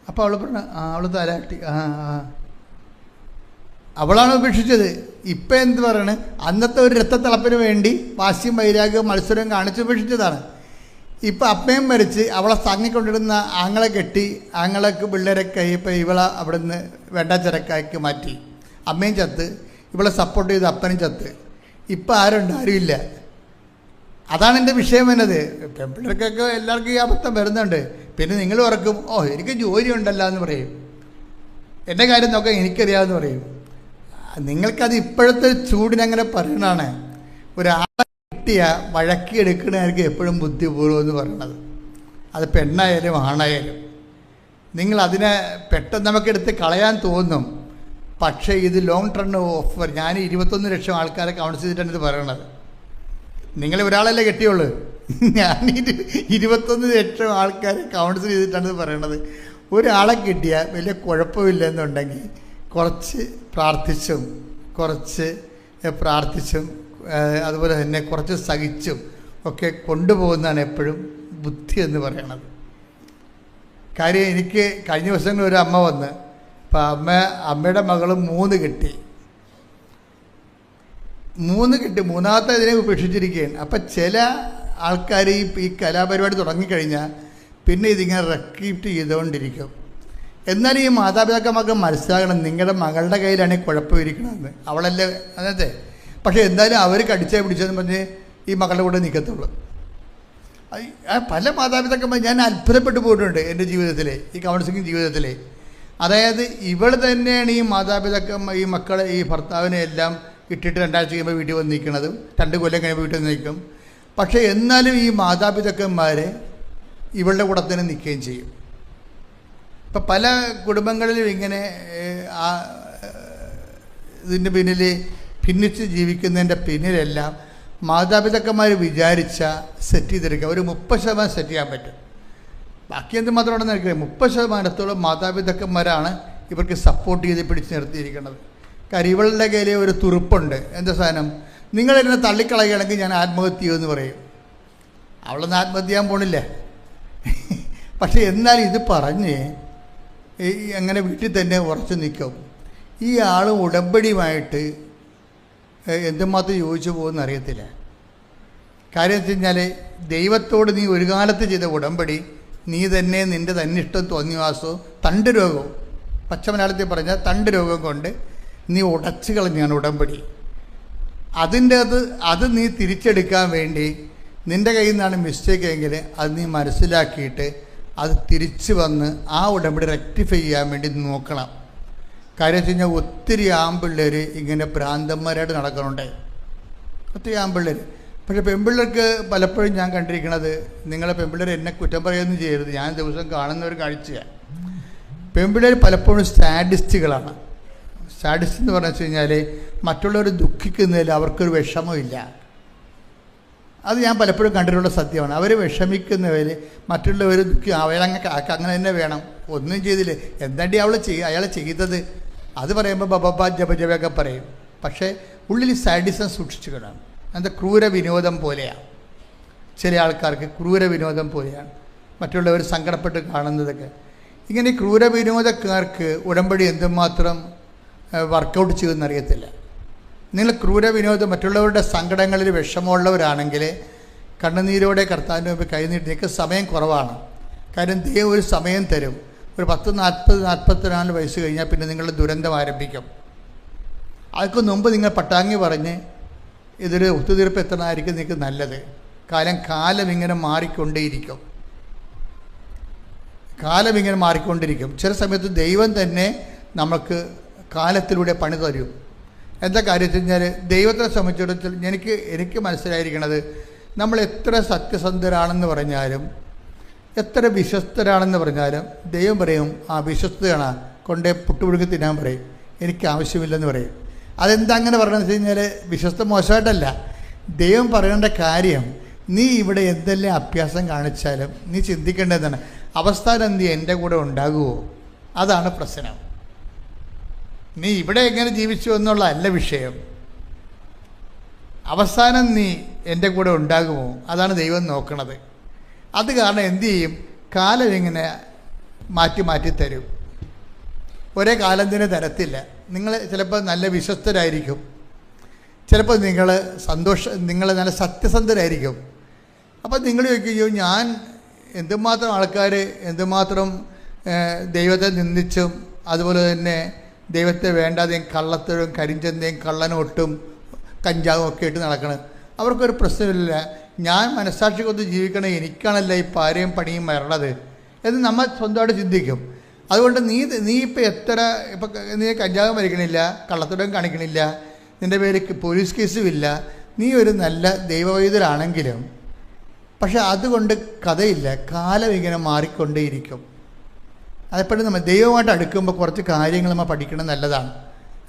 അപ്പോൾ അവൾ പറഞ്ഞു, അവൾ തലാട്ടി, അവളാണ് ഉപേക്ഷിച്ചത്. ഇപ്പം എന്ത് പറയണേ, അന്നത്തെ ഒരു രക്തത്തിളപ്പിന് വേണ്ടി വാശിയും വൈരാഗ്യവും മത്സരവും കാണിച്ച് ഉപേക്ഷിച്ചതാണ്. ഇപ്പം അമ്മയും മരിച്ച് അവളെ തങ്ങിക്കൊണ്ടിരുന്ന ആങ്ങളെ കെട്ടി, ആങ്ങളക്ക് പിള്ളേരൊക്കെ ഇപ്പം ഇവളെ അവിടെ നിന്ന് വേണ്ടാച്ചിരക്കാക്കി മാറ്റി. അമ്മയും ചത്ത്, ഇവളെ സപ്പോർട്ട് ചെയ്ത് അപ്പനും ചത്ത്. ഇപ്പം ആരുമില്ല. അതാണ് എൻ്റെ വിഷയം വന്നത്. പെൺപിള്ളേർക്കൊക്കെ എല്ലാവർക്കും ഈ അബദ്ധം വരുന്നുണ്ട്. പിന്നെ നിങ്ങൾ ഓർക്കും, എനിക്ക് ജോലി ഉണ്ടല്ലോ എന്ന് പറയും. എൻ്റെ കാര്യം നോക്കാൻ എനിക്കറിയാമെന്ന് പറയും. നിങ്ങൾക്കത് ഇപ്പോഴത്തെ ചൂടിനങ്ങനെ പറയണതാണ്. ഒരാളെ കിട്ടിയ വഴക്കി എടുക്കണമായിരിക്കും എപ്പോഴും ബുദ്ധിപൂർവ്വം എന്ന് പറയണത്. അത് പെണ്ണായാലും ആണായാലും നിങ്ങളതിനെ പെട്ടെന്ന് നമുക്കെടുത്ത് കളയാൻ തോന്നും. പക്ഷേ ഇത് ലോങ് ടേൺ ഓഫർ. ഞാൻ 21 ലക്ഷം ആൾക്കാരെ കൗൺസ് ചെയ്തിട്ടാണ് ഇത് പറയണത്. നിങ്ങൾ ഒരാളല്ലേ കെട്ടിയുള്ളൂ, ഞാൻ 21 ലക്ഷം ആൾക്കാരെ കൗൺസിൽ ചെയ്തിട്ടാണ് ഇത് പറയണത്. ഒരാളെ കിട്ടിയാൽ വലിയ കുഴപ്പമില്ലെന്നുണ്ടെങ്കിൽ കുറച്ച് പ്രാർത്ഥിച്ചും അതുപോലെ തന്നെ കുറച്ച് സഹിച്ചും ഒക്കെ കൊണ്ടുപോകുന്നതാണ് എപ്പോഴും ബുദ്ധി എന്ന് പറയണത്. കാര്യം എനിക്ക് കഴിഞ്ഞ ദിവസങ്ങളിൽ ഒരു അമ്മ വന്ന്, അപ്പം അമ്മയുടെ മകളും 3 കെട്ടി, മൂന്നാമത്തെ ഇതിനെ ഉപേക്ഷിച്ചിരിക്കുകയാണ്. അപ്പം ചില ആൾക്കാർ ഈ കലാപരിപാടി തുടങ്ങിക്കഴിഞ്ഞാൽ പിന്നെ ഇതിങ്ങനെ റെക്കീപ്റ്റ് ചെയ്തുകൊണ്ടിരിക്കും. എന്നാൽ ഈ മാതാപിതാക്കന്മാർക്ക് മനസ്സിലാകണം, നിങ്ങളുടെ മകളുടെ കയ്യിലാണ് കുഴപ്പമിരിക്കണമെന്ന്. അവളല്ലേ അതെ. പക്ഷേ എന്തായാലും അവർ കടിച്ചാൽ പിടിച്ചതെന്ന് പറഞ്ഞ് ഈ മകളുടെ കൂടെ നിൽക്കത്തുള്ളൂ. പല മാതാപിതാക്കന്മാർ ഞാൻ അത്ഭുതപ്പെട്ടു പോയിട്ടുണ്ട് എൻ്റെ ജീവിതത്തിലെ, ഈ കൗൺസിലിംഗ് ജീവിതത്തിലെ. അതായത് ഇവൾ തന്നെയാണ് ഈ മാതാപിതാക്കന്മാർ ഈ മക്കളെ ഈ ഭർത്താവിനെ എല്ലാം ഇട്ടിട്ട് 2 ആഴ്ച കഴിയുമ്പോൾ വീട്ടിൽ വന്ന് നിൽക്കുന്നതും 2 കൊല്ലം കഴിയുമ്പോൾ വീട്ടിൽ നിൽക്കും. പക്ഷേ എന്നാലും ഈ മാതാപിതാക്കന്മാരെ ഇവളുടെ കൂടെ തന്നെ നിൽക്കുകയും ചെയ്യും. ഇപ്പം പല കുടുംബങ്ങളിലും ഇങ്ങനെ ഇതിൻ്റെ പിന്നിൽ ഭിന്നിച്ച് ജീവിക്കുന്നതിൻ്റെ പിന്നിലെല്ലാം മാതാപിതാക്കന്മാർ വിചാരിച്ച സെറ്റ് ചെയ്തെടുക്കുക. ഒരു 30% സെറ്റ് ചെയ്യാൻ പറ്റും. ബാക്കി എന്ത് മാത്രമാണെന്ന് എനിക്കറിയാം. 30% മാതാപിതാക്കന്മാരാണ് ഇവർക്ക് സപ്പോർട്ട് ചെയ്ത് പിടിച്ച് നിർത്തിയിരിക്കുന്നത്. കാര്യം ഇവളുടെ കയ്യിൽ ഒരു തുറുപ്പുണ്ട്. എന്താ സാധനം, നിങ്ങളെന്നെ തള്ളിക്കളയുകയാണെങ്കിൽ ഞാൻ ആത്മഹത്യ ചെയ്യുമെന്ന് പറയും. അവളൊന്നും ആത്മഹത്യ ചെയ്യാൻ പോണില്ല. പക്ഷേ എന്നാൽ ഇത് പറഞ്ഞ് അങ്ങനെ വീട്ടിൽ തന്നെ ഉറച്ചു നിൽക്കും. ഈ ആൾ ഉടമ്പടിയുമായിട്ട് എന്തുമാത്രം യോജിച്ചു പോകുമെന്ന് അറിയത്തില്ല. കാര്യം വെച്ച് കഴിഞ്ഞാൽ ദൈവത്തോട് നീ ഒരു കാലത്ത് ചെയ്ത ഉടമ്പടി, നീ തന്നെ നിൻ്റെ തന്നിഷ്ടം തോന്നിവാസവും തണ്ട് രോഗവും, പച്ച മലയാളത്തിൽ പറഞ്ഞാൽ തണ്ട് രോഗം കൊണ്ട് നീ ഉടച്ചു കളഞ്ഞാണ് ഉടമ്പടി. അത് നീ തിരിച്ചെടുക്കാൻ വേണ്ടി നിൻ്റെ കയ്യിൽ നിന്നാണ് മിസ്റ്റേക്ക് എങ്കിൽ അത് നീ മനസ്സിലാക്കിയിട്ട് അത് തിരിച്ചു വന്ന് ആ ഉടമ്പടി റെക്ടിഫൈ ചെയ്യാൻ വേണ്ടി നോക്കണം. കാര്യം വെച്ച് കഴിഞ്ഞാൽ ഒത്തിരി ആൺപിള്ളേർ ഇങ്ങനെ ഭ്രാന്തന്മാരായിട്ട് നടക്കുന്നുണ്ട്, ഒത്തിരി ആൺപിള്ളേർ. പക്ഷേ പെൺപിള്ളേർക്ക് പലപ്പോഴും ഞാൻ കണ്ടിരിക്കുന്നത്, നിങ്ങളെ പെൺപിള്ളേർ എന്നെ കുറ്റം പറയുകയൊന്നും ചെയ്യരുത്, ഞാൻ ദിവസം കാണുന്ന ഒരു കാഴ്ചയാണ്. പെൺപിള്ളേർ പലപ്പോഴും സാഡിസ്റ്റുകളാണ്. സാഡിസ്റ്റ് എന്ന് പറഞ്ഞു വെച്ച് കഴിഞ്ഞാൽ മറ്റുള്ളവർ ദുഃഖിക്കുന്നതിൽ അവർക്കൊരു വിഷമമില്ല. അത് ഞാൻ പലപ്പോഴും കണ്ടിട്ടുള്ള സത്യമാണ്. അവർ വിഷമിക്കുന്നവർ മറ്റുള്ളവർ അങ്ങനെ തന്നെ വേണം, ഒന്നും ചെയ്തില്ലേ, എന്താണ്ടി അയാൾ ചെയ്തത്, അത് പറയുമ്പോൾ ബബബ ജപ ജപയൊക്കെ പറയും. പക്ഷേ ഉള്ളിൽ സാഡിസം സൂക്ഷിച്ചു കിടണം. എന്താ ക്രൂര വിനോദം പോലെയാണ്. ചില ആൾക്കാർക്ക് ക്രൂര വിനോദം പോലെയാണ് മറ്റുള്ളവർ സങ്കടപ്പെട്ട് കാണുന്നതൊക്കെ. ഇങ്ങനെ ക്രൂര വിനോദക്കാർക്ക് ഉടമ്പടി എന്തുമാത്രം വർക്കൗട്ട് ചെയ്യുമെന്നറിയത്തില്ല. നിങ്ങൾ ക്രൂര വിനോദം മറ്റുള്ളവരുടെ സങ്കടങ്ങളിൽ വിഷമമുള്ളവരാണെങ്കിൽ കണ്ണുനീരോടെ കർത്താവിൻ്റെ മുമ്പ് കൈനീട്ടി. നിങ്ങൾക്ക് സമയം കുറവാണ്. കാര്യം ദൈവം ഒരു സമയം തരും. ഒരു 40-44 വയസ്സ് കഴിഞ്ഞാൽ പിന്നെ നിങ്ങളുടെ ദുരന്തം ആരംഭിക്കും. അതിന് മുമ്പ് നിങ്ങൾ പട്ടാങ്ങി പറഞ്ഞ് ഇതൊരു ഒത്തുതീർപ്പ് എത്തണമായിരിക്കും നിങ്ങൾക്ക് നല്ലത്. കാലം ഇങ്ങനെ മാറിക്കൊണ്ടേയിരിക്കും. ചില സമയത്ത് ദൈവം തന്നെ നമുക്ക് കാലത്തിലൂടെ പണി തരും. എന്താ കാര്യം വെച്ച് കഴിഞ്ഞാൽ ദൈവത്തെ സംബന്ധിച്ചിടത്തോളം എനിക്ക് മനസ്സിലായിരിക്കണത്, നമ്മൾ എത്ര സത്യസന്ധരാണെന്ന് പറഞ്ഞാലും എത്ര വിശ്വസ്തരാണെന്ന് പറഞ്ഞാലും ദൈവം പറയും ആ വിശ്വസ്തയാണ് കൊണ്ടേ പുട്ടുപുഴുക്ക് തിന്നാൻ പറയും, എനിക്ക് ആവശ്യമില്ലെന്ന് പറയും. അതെന്താ അങ്ങനെ പറയണമെന്ന് വെച്ച് കഴിഞ്ഞാൽ വിശ്വസ്ത മോശമായിട്ടല്ല, ദൈവം പറയേണ്ട കാര്യം നീ ഇവിടെ എന്തെല്ലാം അഭ്യാസം കാണിച്ചാലും നീ ചിന്തിക്കേണ്ടതാണ് അവസ്ഥാനം നീ എൻ്റെ കൂടെ ഉണ്ടാകുമോ, അതാണ് പ്രശ്നം. നീ ഇവിടെ എങ്ങനെ ജീവിച്ചു എന്നുള്ളതല്ല വിഷയം, അവസാനം നീ എൻ്റെ കൂടെ ഉണ്ടാകുമോ, അതാണ് ദൈവം നോക്കണത്. അത് കാരണം എന്തു ചെയ്യും, കാലം ഇങ്ങനെ മാറ്റി തരും. ഒരേ കാലം തന്നെ തരത്തില്ല. നിങ്ങൾ ചിലപ്പോൾ നല്ല വിശ്വസ്തരായിരിക്കും, ചിലപ്പോൾ നിങ്ങൾ നല്ല സത്യസന്ധരായിരിക്കും. അപ്പം നിങ്ങൾ ചോദിക്കുകയോ ഞാൻ എന്തുമാത്രം ആൾക്കാർ എന്തുമാത്രം ദൈവത്തെ നിന്ദിച്ചും അതുപോലെ തന്നെ ദൈവത്തെ വേണ്ടാതെയും കള്ളത്തഴും കരിഞ്ചന്തയും കള്ളനോട്ടും കഞ്ചാവും ഒക്കെ ഇട്ട് നടക്കണം. അവർക്കൊരു പ്രശ്നമില്ല. ഞാൻ മനസ്സാക്ഷി കൊണ്ട് ജീവിക്കണേ, എനിക്കാണല്ല ഈ പാരയും പണിയും വരണത് എന്ന് നമ്മൾ സ്വന്തമായിട്ട് ചിന്തിക്കും. അതുകൊണ്ട് നീ ഇപ്പം നീ കഞ്ചാവും വലിക്കണില്ല, കള്ളത്തടവും കാണിക്കണില്ല, നിൻ്റെ പേര് പോലീസ് കേസും ഇല്ല, നീ ഒരു നല്ല ദൈവവൈദ്യരാണെങ്കിലും പക്ഷെ അതുകൊണ്ട് കഥയില്ല. കാലം ഇങ്ങനെ മാറിക്കൊണ്ടേയിരിക്കും. അതെപ്പോഴും നമ്മൾ ദൈവമായിട്ട് അടുക്കുമ്പോൾ കുറച്ച് കാര്യങ്ങൾ നമ്മൾ പഠിക്കണം, നല്ലതാണ്.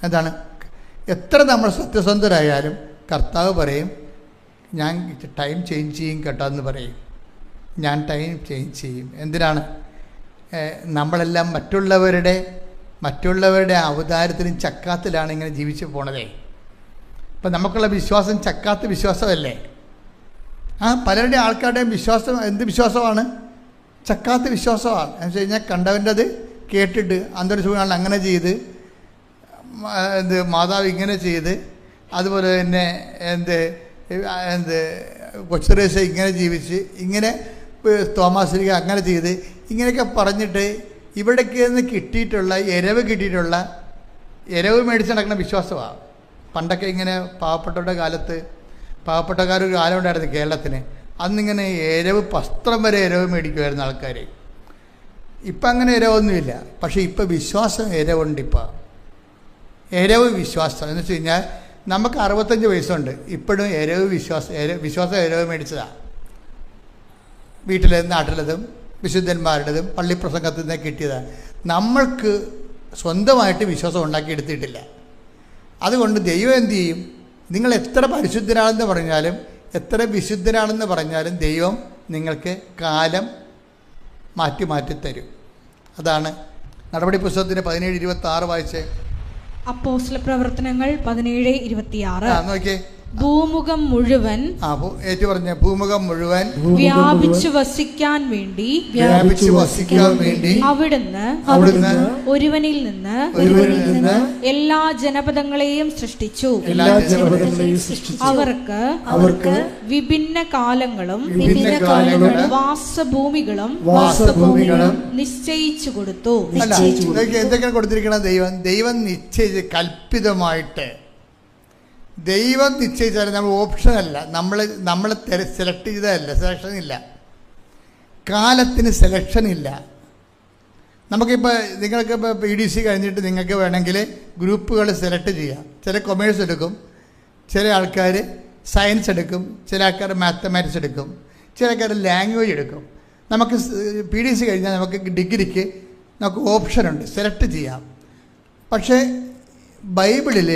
എന്താണ്, എത്ര നമ്മൾ സത്യസന്ധരായാലും കർത്താവ് പറയും ഞാൻ ടൈം ചേഞ്ച് ചെയ്യും കേട്ടോ എന്ന് പറയും. ഞാൻ ടൈം ചേഞ്ച് ചെയ്യും. എന്തിനാണ്? നമ്മളെല്ലാം മറ്റുള്ളവരുടെ അവതാരത്തിലും ചക്കാത്തിലാണ് ഇങ്ങനെ ജീവിച്ചു പോണതേ. ഇപ്പം നമുക്കുള്ള വിശ്വാസം ചക്കാത്ത വിശ്വാസമല്ലേ? പലരുടെ ആൾക്കാരുടെയും വിശ്വാസം എന്ത് വിശ്വാസമാണ്? ചക്കാത്ത വിശ്വാസമാണ്. എന്ന് വെച്ച് കഴിഞ്ഞാൽ കണ്ടവൻ്റെ അത് കേട്ടിട്ട് അന്തരീക്ഷമാണ് അങ്ങനെ ചെയ്ത്, മാതാവ് ഇങ്ങനെ ചെയ്ത്, അതുപോലെ തന്നെ കൊച്ചുറേശ ഇങ്ങനെ ജീവിച്ച്, ഇങ്ങനെ തോമാശ്രീക അങ്ങനെ ചെയ്ത്, ഇങ്ങനെയൊക്കെ പറഞ്ഞിട്ട് ഇവിടേക്ക് നിന്ന് കിട്ടിയിട്ടുള്ള എരവ് മേടിച്ച് നടക്കുന്ന വിശ്വാസമാണ്. പണ്ടൊക്കെ ഇങ്ങനെ പാവപ്പെട്ടക്കാരൊരു കാലം ഉണ്ടായിരുന്നു കേരളത്തിന്. അന്നിങ്ങനെ വസ്ത്രം വരെ എരവ് മേടിക്കുമായിരുന്നു ആൾക്കാർ. ഇപ്പം അങ്ങനെ എരവൊന്നുമില്ല. പക്ഷേ ഇപ്പം വിശ്വാസം എരവുണ്ട്. എരവ് വിശ്വാസം എന്ന് വെച്ച് കഴിഞ്ഞാൽ നമുക്ക് 65 വയസ്സുണ്ട്, ഇപ്പോഴും വിശ്വാസം എരവ് മേടിച്ചതാണ്. വീട്ടിലേതും നാട്ടിലേതും വിശുദ്ധന്മാരുടേതും പള്ളിപ്രസംഗത്തിൽ നിന്ന് കിട്ടിയതാണ്. നമ്മൾക്ക് സ്വന്തമായിട്ട് വിശ്വാസം ഉണ്ടാക്കിയെടുത്തിട്ടില്ല. അതുകൊണ്ട് ദൈവം എന്തു ചെയ്യും? നിങ്ങൾ എത്ര പരിശുദ്ധരാണെന്ന് പറഞ്ഞാലും എത്ര വിശുദ്ധരാണെന്ന് പറഞ്ഞാലും ദൈവം നിങ്ങൾക്ക് കാലം മാറ്റി തരും. അതാണ് നടപടി പുസ്തകത്തിന് 17:26 വായിച്ചേ. അപ്പോസ്തല പ്രവർത്തനങ്ങൾ 17:26. നോക്കിയേ. ഭൂമുഖം മുഴുവൻ ഏറ്റു പറഞ്ഞ ഭൂമുഖം മുഴുവൻ വ്യാപിച്ചു വസിക്കാൻ വേണ്ടി അവിടുന്ന് ഒരുവനിൽ നിന്ന് എല്ലാ ജനപദങ്ങളെയും സൃഷ്ടിച്ചു. അവർക്ക് വിഭിന്ന കാലങ്ങളും വാസഭൂമികളും നിശ്ചയിച്ചു കൊടുത്തു. എന്തൊക്കെയാണ് കൊടുത്തിരിക്കണം? ദൈവം നിശ്ചയിച്ച് കൽപ്പിതമായിട്ട് ദൈവം നിശ്ചയിച്ചാൽ നമ്മൾ ഓപ്ഷനല്ല, നമ്മൾ സെലക്ട് ചെയ്തതല്ല, സെലക്ഷൻ ഇല്ല. കാലത്തിന് സെലക്ഷൻ ഇല്ല. നമുക്കിപ്പോൾ നിങ്ങൾക്കിപ്പോൾ PDC കഴിഞ്ഞിട്ട് നിങ്ങൾക്ക് വേണമെങ്കിൽ ഗ്രൂപ്പുകൾ സെലക്ട് ചെയ്യാം. ചില കൊമേഴ്സ് എടുക്കും, ചില ആൾക്കാർ സയൻസ് എടുക്കും, ചില ആൾക്കാർ മാത്തമാറ്റിക്സ് എടുക്കും, ചില ആൾക്കാർ ലാംഗ്വേജ് എടുക്കും. നമുക്ക് PDC കഴിഞ്ഞാൽ നമുക്ക് ഡിഗ്രിക്ക് നമുക്ക് ഓപ്ഷനുണ്ട്, സെലക്ട് ചെയ്യാം. പക്ഷേ ബൈബിളിൽ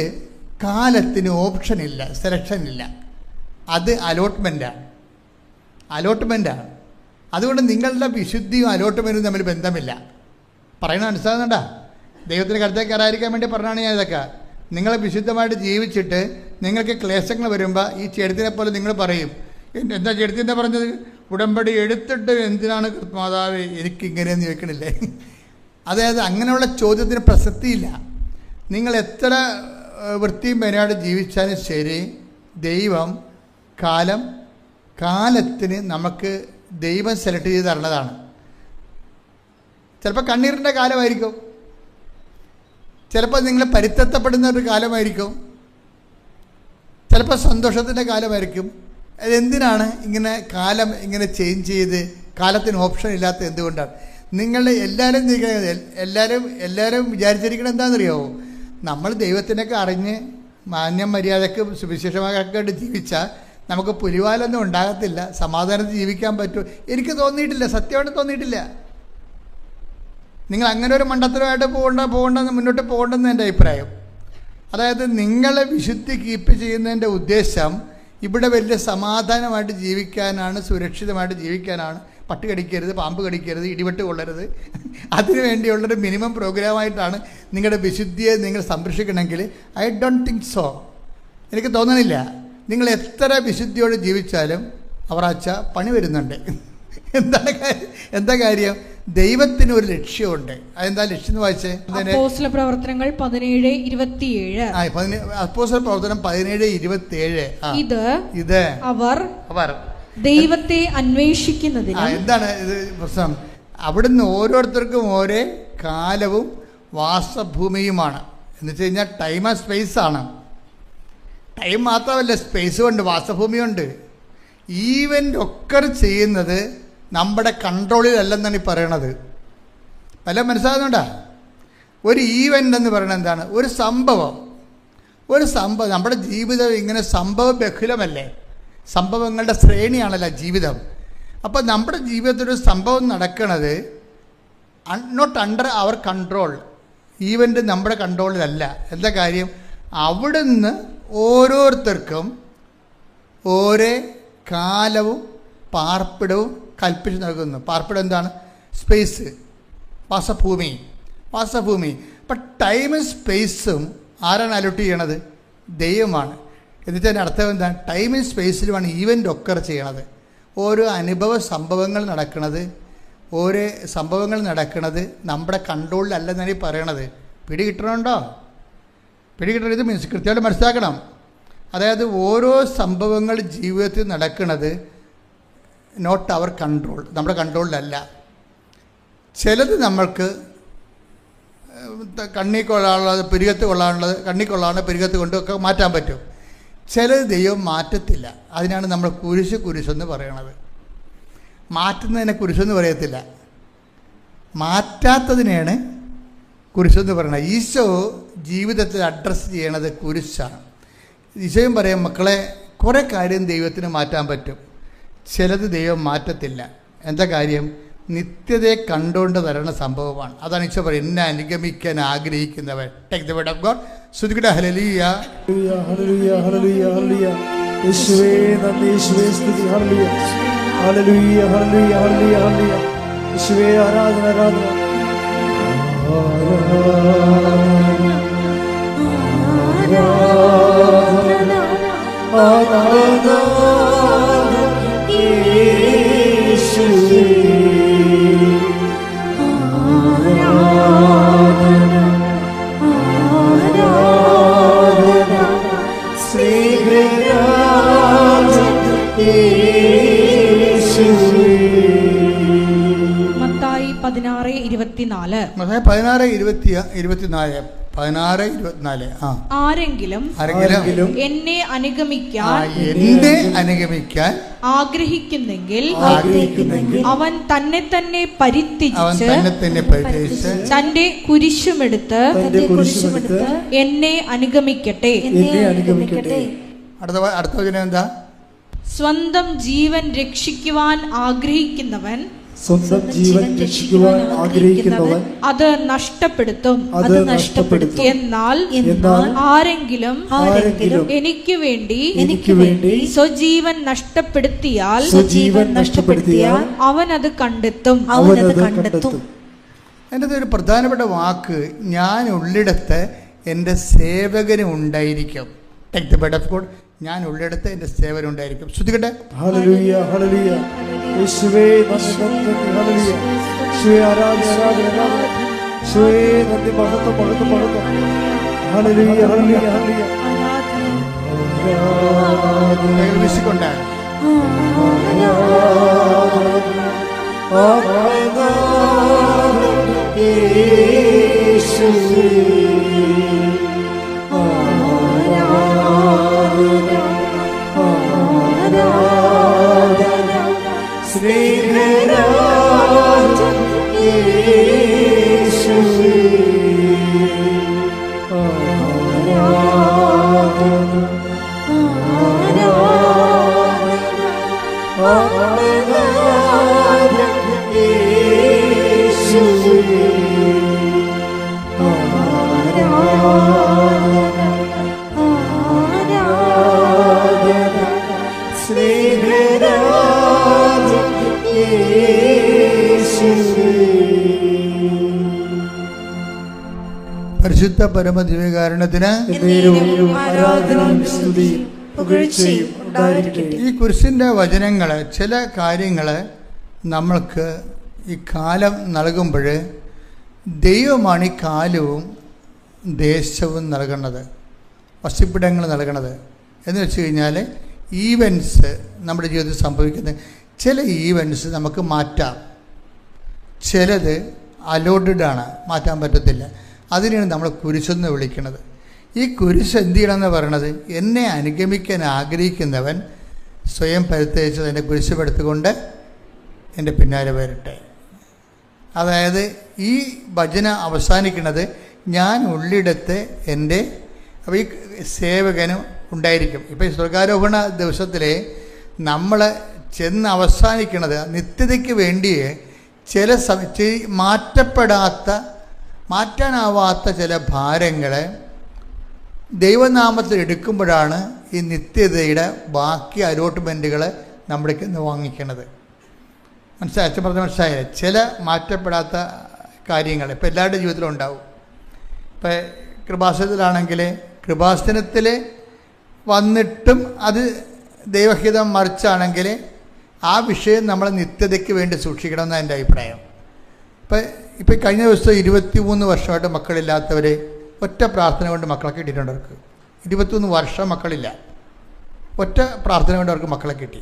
കാലത്തിന് ഓപ്ഷനില്ല, സെലക്ഷനില്ല. അത് അലോട്ട്മെൻറ്റാണ്. അതുകൊണ്ട് നിങ്ങളുടെ വിശുദ്ധിയും അലോട്ട്മെൻറ്റും തമ്മിൽ ബന്ധമില്ല. പറയുന്നത് മനസ്സിലാകുന്നുണ്ടാ? ദൈവത്തിന് കരുത്തേക്ക് കയറാതിരിക്കാൻ വേണ്ടി പറഞ്ഞാണ് ഞാൻ ഇതൊക്കെ. നിങ്ങൾ വിശുദ്ധമായിട്ട് ജീവിച്ചിട്ട് നിങ്ങൾക്ക് ക്ലേശങ്ങൾ വരുമ്പോൾ ഈ ചെടുത്തിനെ പോലെ നിങ്ങൾ പറയും, എന്താ ചെടുത്തിൻ്റെ പറഞ്ഞത്? ഉടമ്പടി എടുത്തിട്ട് എന്തിനാണ് മാതാവേ എനിക്കിങ്ങനെയെന്ന് ചോദിക്കണില്ലേ? അതായത് അങ്ങനെയുള്ള ചോദ്യത്തിന് പ്രസക്തിയില്ല. നിങ്ങൾ എത്ര വൃത്തിയും പേരായിട്ട് ജീവിച്ചാലും ശരി, ദൈവം കാലത്തിന് നമുക്ക് ദൈവം സെലക്ട് ചെയ്ത് തരണതാണ്. ചിലപ്പോൾ കണ്ണീരിൻ്റെ കാലമായിരിക്കും, ചിലപ്പോൾ നിങ്ങൾ പരിത്തപ്പെടുന്ന ഒരു കാലമായിരിക്കും, ചിലപ്പോൾ സന്തോഷത്തിൻ്റെ കാലമായിരിക്കും. അതെന്തിനാണ് ഇങ്ങനെ കാലം ഇങ്ങനെ ചേഞ്ച് ചെയ്ത് കാലത്തിന് ഓപ്ഷൻ ഇല്ലാത്ത എന്തുകൊണ്ടാണ്? നിങ്ങൾ എല്ലാവരും വിചാരിച്ചിരിക്കണം എന്താണെന്നറിയാമോ? നമ്മൾ ദൈവത്തിനൊക്കെ അറിഞ്ഞ് മാന്യം മര്യാദക്ക് സുവിശേഷമായിട്ട് ജീവിച്ചാൽ നമുക്ക് പുലിവാലൊന്നും ഉണ്ടാകത്തില്ല, സമാധാനത്തിൽ ജീവിക്കാൻ പറ്റും. എനിക്ക് തോന്നിയിട്ടില്ല, സത്യമായിട്ട് തോന്നിയിട്ടില്ല. നിങ്ങൾ അങ്ങനെ ഒരു മണ്ടത്തരമായിട്ട് പോകണ്ടെന്ന് മുന്നോട്ട് പോകണ്ടെന്ന് എൻ്റെ അഭിപ്രായം. അതായത് നിങ്ങളെ വിശുദ്ധി കീപ്പ് ചെയ്യുന്നതിൻ്റെ ഉദ്ദേശം ഇവിടെ വലിയ സമാധാനമായിട്ട് ജീവിക്കാനാണ്, സുരക്ഷിതമായിട്ട് ജീവിക്കാനാണ്. പട്ടി കടിക്കരുത്, പാമ്പ് കടിക്കരുത്, ഇടിവെട്ട് കൊള്ളരുത്. അതിനു വേണ്ടിയുള്ളൊരു മിനിമം പ്രോഗ്രാമായിട്ടാണ് നിങ്ങളുടെ വിശുദ്ധിയെ നിങ്ങൾ സംരക്ഷിക്കണമെങ്കിൽ ഐ ഡോണ്ട് തിങ്ക് സോ. എനിക്ക് തോന്നണില്ല. നിങ്ങൾ എത്ര വിശുദ്ധിയോട് ജീവിച്ചാലും അവറാച്ച പണി വരുന്നുണ്ട്. എന്താ കാര്യം? ദൈവത്തിന് ഒരു ലക്ഷ്യമുണ്ട്. അതെന്താ ലക്ഷ്യം എന്ന് വായിച്ചേ? അപ്പോസ്തല പ്രവർത്തനങ്ങൾ 17:27. അപ്പോസ്തല പ്രവർത്തനം 17:27. ഇത് അവർ ദൈവത്തെ അന്വേഷിക്കുന്നതിന്. എന്താണ് ഇത് പ്രശ്നം? അവിടുന്ന് ഓരോരുത്തർക്കും ഓരോ കാലവും വാസഭൂമിയുമാണ്. എന്ന് വെച്ച് കഴിഞ്ഞാൽ ടൈം ആൻഡ് സ്പേസ് ആണ്. ടൈം മാത്രമല്ല, സ്പേസും ഉണ്ട്, വാസഭൂമിയുണ്ട്. ഈവൻ്റ് ഒക്കെ ചെയ്യുന്നത് നമ്മുടെ കൺട്രോളിലല്ലെന്നാണ് ഈ പറയണത്. പല മനസ്സിലാകുന്നുണ്ടോ? ഒരു ഈവൻ്റ് എന്ന് പറയുന്നത് എന്താണ്? ഒരു സംഭവം. നമ്മുടെ ജീവിതം ഇങ്ങനെ സംഭവ ബഹുലമല്ലേ? സംഭവങ്ങളുടെ ശ്രേണിയാണല്ലോ ജീവിതം. അപ്പോൾ നമ്മുടെ ജീവിതത്തിൽ ഒരു സംഭവം നടക്കുന്നത് not under our control. Event നമ്മുടെ കൺട്രോളിലല്ല. എന്താ കാര്യം? അവിടുന്ന് ഓരോരുത്തർക്കും ഓരോ കാലവും പാർപ്പിടവും കൽപ്പിച്ച് നൽകുന്നു. പാർപ്പിടം എന്താണ്? സ്പേസ്, വാസഭൂമി. അപ്പം ടൈമും സ്പേസും ആരാണ് അലോട്ട് ചെയ്യണത്? ദൈവമാണ്. എന്നിട്ട് അർത്ഥം എന്താണ്? ടൈമും സ്പേസിലുമാണ് ഈവൻ്റ് ഒക്കർ ചെയ്യണത്. ഓരോ സംഭവങ്ങൾ നടക്കുന്നത് നമ്മുടെ കൺട്രോളിലല്ലെന്നാണ് ഈ പറയണത്. പിടികിട്ടണുണ്ടോ? ഇത് കൃത്യമായിട്ട് മനസ്സിലാക്കണം. അതായത് ഓരോ സംഭവങ്ങൾ ജീവിതത്തിൽ നടക്കുന്നത് നോട്ട് അവർ കൺട്രോൾ, നമ്മുടെ കൺട്രോളിലല്ല. ചിലത് നമ്മൾക്ക് കണ്ണി കൊള്ളാനുള്ളത്, പിരികത്ത് കൊള്ളാനുള്ളത്, കണ്ണി കൊള്ളാനുള്ള പിരികത്ത് കൊണ്ടൊക്കെ മാറ്റാൻ പറ്റും. ചിലത് ദൈവം മാറ്റത്തില്ല. അതിനാണ് നമ്മൾ കുരിശെന്ന് പറയണത്. മാറ്റുന്നതിനെ കുരിശെന്ന് പറയത്തില്ല, മാറ്റാത്തതിനെയാണ് കുരിശെന്ന് പറയണത്. ഈശോ ജീവിതത്തിൽ അഡ്രസ്സ് ചെയ്യണത് കുരിശാണ്. ഈശോയും പറയും, മക്കളെ കുറേ കാര്യം ദൈവത്തിന് മാറ്റാൻ പറ്റും, ചിലത് ദൈവം മാറ്റത്തില്ല. എന്താ കാര്യം? നിത്യതയെ കണ്ടുകൊണ്ട് വരണ സംഭവമാണ്. അതാണ് ഈശോ പറയും, എന്നെ അനുഗമിക്കാൻ ആഗ്രഹിക്കുന്നവൻ. Take the word of God. സ്തുതിക്കട്ടെ. ഹല്ലേലൂയ, ഹല്ലേലൂയ, ഹല്ലേലൂയ, ഹല്ലേലൂയ. യേശുവേ നന്ദി, യേശുവേ സ്തുതി. ഹല്ലേലൂയ, ഹല്ലേലൂയ, ഹല്ലേലൂയ, ഹല്ലേലൂയ, ഹല്ലേലൂയ. യേശുവേ ആരാധന, ആരാധന, ആരാധന, മത്തായി 16:24. 16:24. ആരെങ്കിലും എന്നെ അനുഗമിക്കാൻ ആഗ്രഹിക്കുന്നെങ്കിൽ അവൻ തന്നെ തന്നെ പരിത്യജിച്ച് തന്റെ കുരിശുമെടുത്ത് എന്നെ അനുഗമിക്കട്ടെ. അടുത്ത വചനം എന്താ? സ്വന്തം ജീവൻ രക്ഷിക്കുവാൻ ആഗ്രഹിക്കുന്നവൻ അത് നഷ്ടപ്പെടുത്തും. എന്നാൽ ആരെങ്കിലും എനിക്ക് വേണ്ടി സ്വജീവൻ നഷ്ടപ്പെടുത്തിയാൽ അവൻ അത് കണ്ടെത്തും. എൻ്റെ ഒരു പ്രധാനപ്പെട്ട വാക്ക്, ഞാൻ ഉള്ളിടത്ത് എൻ്റെ സേവകന് ഉണ്ടായിരിക്കും. Take the bed of God. ഞാൻ ഉള്ളിടത്ത് എൻ്റെ സേവകൻ ഉണ്ടായിരിക്കും. ശ്രുതികട്ടെ. ഹല്ലേലൂയ, ഹല്ലേലൂയ. യേശുവേ നന്ദി, ഹല്ലേലൂയ. യേശുവേ ആരാധന, യേശുവേ നന്ദി, മഹത്വം, മഹത്വം, മഹത്വം. ഹല്ലേലൂയ, ഹല്ലേലൂയ, ഹല്ലേലൂയ. വിശുകൊണ്ടാണ് പരിശുദ്ധ പരമദിവ്യകാരുണ്യത്തിന് ഈ കുരിശിൻ്റെ വചനങ്ങൾ, ചില കാര്യങ്ങൾ നമ്മൾക്ക് ഈ കാലം നൽകുമ്പോൾ ദൈവമാണ് ഈ കാലവും ദേശവും നൽകുന്നത്, വസിപ്പിടങ്ങൾ നൽകുന്നത്. എന്ന് വെച്ച് കഴിഞ്ഞാൽ ഈവൻസ് നമ്മുടെ ജീവിതത്തിൽ സംഭവിക്കുന്നത്, ചില ഈവൻസ് നമുക്ക് മാറ്റാം, ചിലത് അലോട്ടഡാണ്, മാറ്റാൻ പറ്റത്തില്ല. അതിനെയാണ് നമ്മൾ കുരിശെന്ന് വിളിക്കുന്നത്. ഈ കുരിശ് എന്ത് ചെയ്യണമെന്ന് പറയണത്, എന്നെ അനുഗമിക്കാൻ ആഗ്രഹിക്കുന്നവൻ സ്വയം പരിത്യജിച്ച് എൻ്റെ കുരിശുപെടുത്തുകൊണ്ട് എൻ്റെ പിന്നാലെ വരട്ടെ. അതായത് ഈ ഭജന അവസാനിക്കുന്നത് ഞാൻ ഉള്ളിടത്ത് എൻ്റെ അപ്പോൾ ഈ സേവകനും ഉണ്ടായിരിക്കും. ഇപ്പോൾ ഈ സ്വർഗാരോഹണ ദിവസത്തിൽ നമ്മൾ ചെന്ന് അവസാനിക്കുന്നത് നിത്യതയ്ക്ക് വേണ്ടിയേ ചില മാറ്റാനാവാത്ത ചില ഭാരങ്ങളെ ദൈവനാമത്തിൽ എടുക്കുമ്പോഴാണ് ഈ നിത്യതയുടെ ബാക്കി അലോട്ട്മെൻറ്റുകൾ നമ്മുടെ നിന്ന് വാങ്ങിക്കണത്. അച്ഛൻ പറഞ്ഞ മനസ്സിലായില്ലേ? ചില മാറ്റപ്പെടാത്ത കാര്യങ്ങൾ ഇപ്പോൾ എല്ലാവരുടെ ജീവിതത്തിലും ഉണ്ടാവും. ഇപ്പോൾ കൃപാസനത്തിലാണെങ്കിൽ കൃപാസനത്തിൽ വന്നിട്ടും അത് ദൈവഹിതം മറിച്ചാണെങ്കിൽ ആ വിഷയം നമ്മൾ നിത്യതയ്ക്ക് വേണ്ടി സൂക്ഷിക്കണമെന്നാണ് എൻ്റെ അഭിപ്രായം. ഇപ്പോൾ കഴിഞ്ഞ ദിവസം 23 വർഷമായിട്ട് മക്കളില്ലാത്തവർ ഒറ്റ പ്രാർത്ഥന കൊണ്ട് മക്കളെ കിട്ടിയിട്ടുണ്ട്. അവർക്ക് 23 വർഷം മക്കളില്ല, ഒറ്റ പ്രാർത്ഥന കൊണ്ട് അവർക്ക് മക്കളെ കിട്ടി.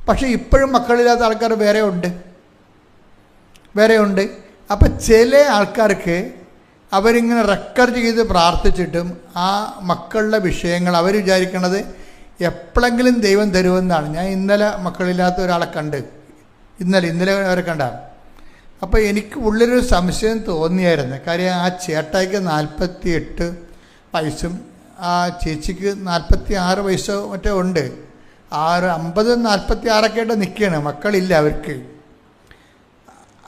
പക്ഷേ ഇപ്പോഴും മക്കളില്ലാത്ത ആൾക്കാർ വേറെ ഉണ്ട്. അപ്പം ചില ആൾക്കാർക്ക് അവരിങ്ങനെ റെക്കോർഡ് ചെയ്ത് പ്രാർത്ഥിച്ചിട്ടും ആ മക്കളുടെ വിഷയങ്ങൾ അവർ വിചാരിക്കണത് എപ്പോഴെങ്കിലും ദൈവം തരുമെന്നാണ്. ഞാൻ ഇന്നലെ മക്കളില്ലാത്ത ഒരാളെ കണ്ട്, ഇന്നലെ അവരെ കണ്ടാണ്. അപ്പോൾ എനിക്ക് ഉള്ളിലൊരു സംശയം തോന്നിയായിരുന്നു. കാര്യം ആ ചേട്ടായിക്ക് 48 വയസ്സും ആ ചേച്ചിക്ക് 46 വയസ്സോ മറ്റോ ഉണ്ട്. 50 46 ആയിട്ട് നിൽക്കുകയാണ്, മക്കളില്ല അവർക്ക്.